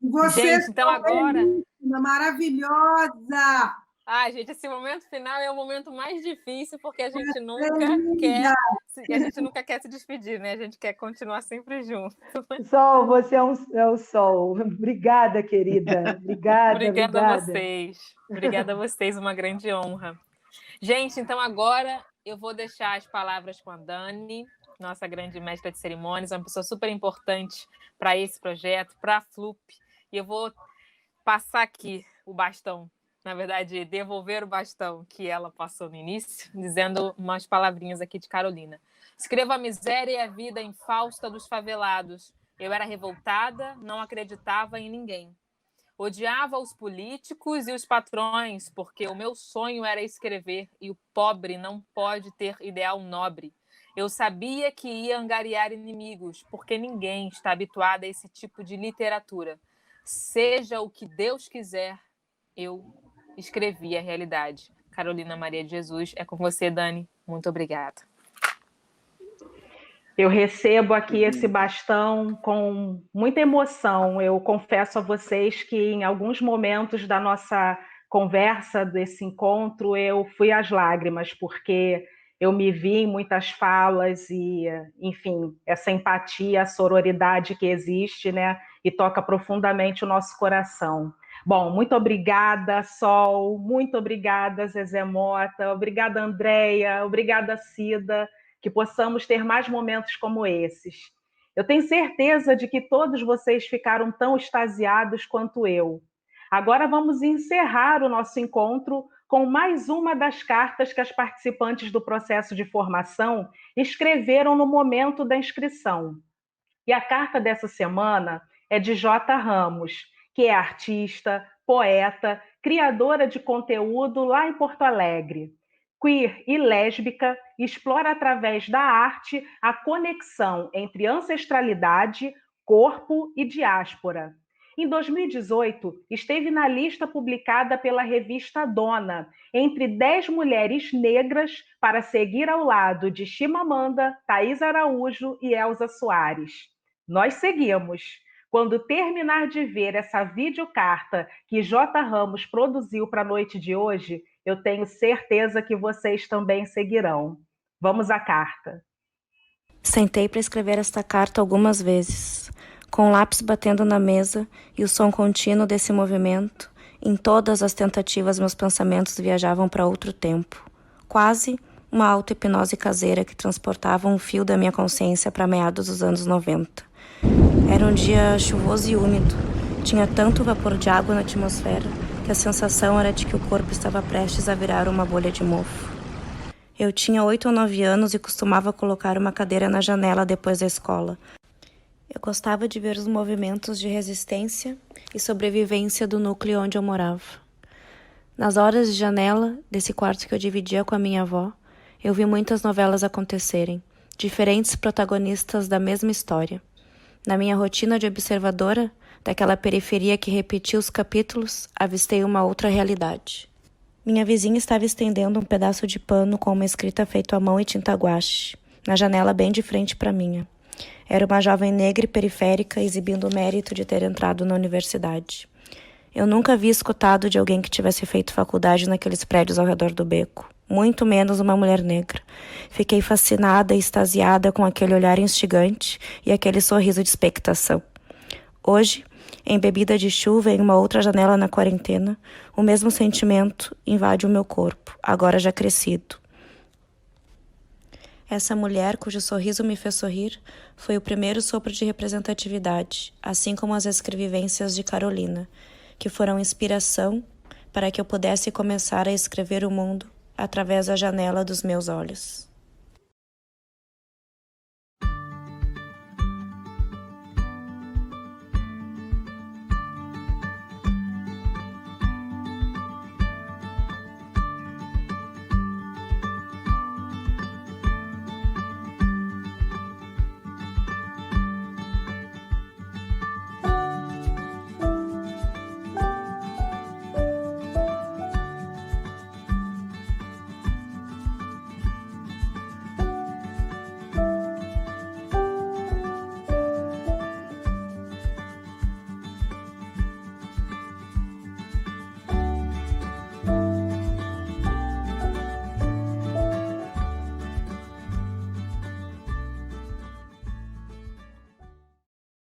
Você, gente, então agora... maravilhosa! Gente, esse momento final é o momento mais difícil, porque a gente nunca quer se despedir, né? A gente quer continuar sempre junto. Sol, você é o sol. Obrigada, querida. Obrigada. Obrigada a vocês. Obrigada a vocês, uma grande honra. Gente, então agora eu vou deixar as palavras com a Dani, nossa grande mestra de cerimônias, uma pessoa super importante para esse projeto, para a FLUP. E eu vou passar aqui o bastão, na verdade, devolver o bastão que ela passou no início, dizendo umas palavrinhas aqui de Carolina. Escrevo a miséria e a vida infausta dos favelados. Eu era revoltada, não acreditava em ninguém. Odiava os políticos e os patrões, porque o meu sonho era escrever e o pobre não pode ter ideal nobre. Eu sabia que ia angariar inimigos, porque ninguém está habituado a esse tipo de literatura. Seja o que Deus quiser, eu escrevi a realidade. Carolina Maria de Jesus, é com você, Dani. Muito obrigada. Eu recebo aqui esse bastão com muita emoção. Eu confesso a vocês que em alguns momentos da nossa conversa, desse encontro, eu fui às lágrimas, porque eu me vi em muitas falas e, enfim, essa empatia, a sororidade que existe, né? E toca profundamente o nosso coração. Bom, muito obrigada, Sol, muito obrigada, Zezé Mota, obrigada, Andréia, obrigada, Cida, que possamos ter mais momentos como esses. Eu tenho certeza de que todos vocês ficaram tão extasiados quanto eu. Agora vamos encerrar o nosso encontro com mais uma das cartas que as participantes do processo de formação escreveram no momento da inscrição. E a carta dessa semana é de J. Ramos, que é artista, poeta, criadora de conteúdo lá em Porto Alegre. Queer e lésbica, explora através da arte a conexão entre ancestralidade, corpo e diáspora. Em 2018, esteve na lista publicada pela revista Dona, entre 10 mulheres negras para seguir ao lado de Chimamanda, Thaís Araújo e Elza Soares. Nós seguimos. Quando terminar de ver essa videocarta que J. Ramos produziu para a noite de hoje, eu tenho certeza que vocês também seguirão. Vamos à carta. Sentei para escrever esta carta algumas vezes, com o lápis batendo na mesa e o som contínuo desse movimento. Em todas as tentativas, meus pensamentos viajavam para outro tempo. Quase uma auto-hipnose caseira que transportava um fio da minha consciência para meados dos anos 90. Era um dia chuvoso e úmido. Tinha tanto vapor de água na atmosfera que a sensação era de que o corpo estava prestes a virar uma bolha de mofo. Eu tinha 8 ou 9 anos e costumava colocar uma cadeira na janela depois da escola. Eu gostava de ver os movimentos de resistência e sobrevivência do núcleo onde eu morava. Nas horas de janela desse quarto que eu dividia com a minha avó, eu vi muitas novelas acontecerem, diferentes protagonistas da mesma história. Na minha rotina de observadora, daquela periferia que repetia os capítulos, avistei uma outra realidade. Minha vizinha estava estendendo um pedaço de pano com uma escrita feita à mão e tinta guache, na janela bem de frente para a minha. Era uma jovem negra e periférica exibindo o mérito de ter entrado na universidade. Eu nunca havia escutado de alguém que tivesse feito faculdade naqueles prédios ao redor do beco, muito menos uma mulher negra. Fiquei fascinada e extasiada com aquele olhar instigante e aquele sorriso de expectação. Hoje, embebida de chuva em uma outra janela na quarentena, o mesmo sentimento invade o meu corpo, agora já crescido. Essa mulher, cujo sorriso me fez sorrir, foi o primeiro sopro de representatividade, assim como as escrevivências de Carolina, que foram inspiração para que eu pudesse começar a escrever o mundo através da janela dos meus olhos.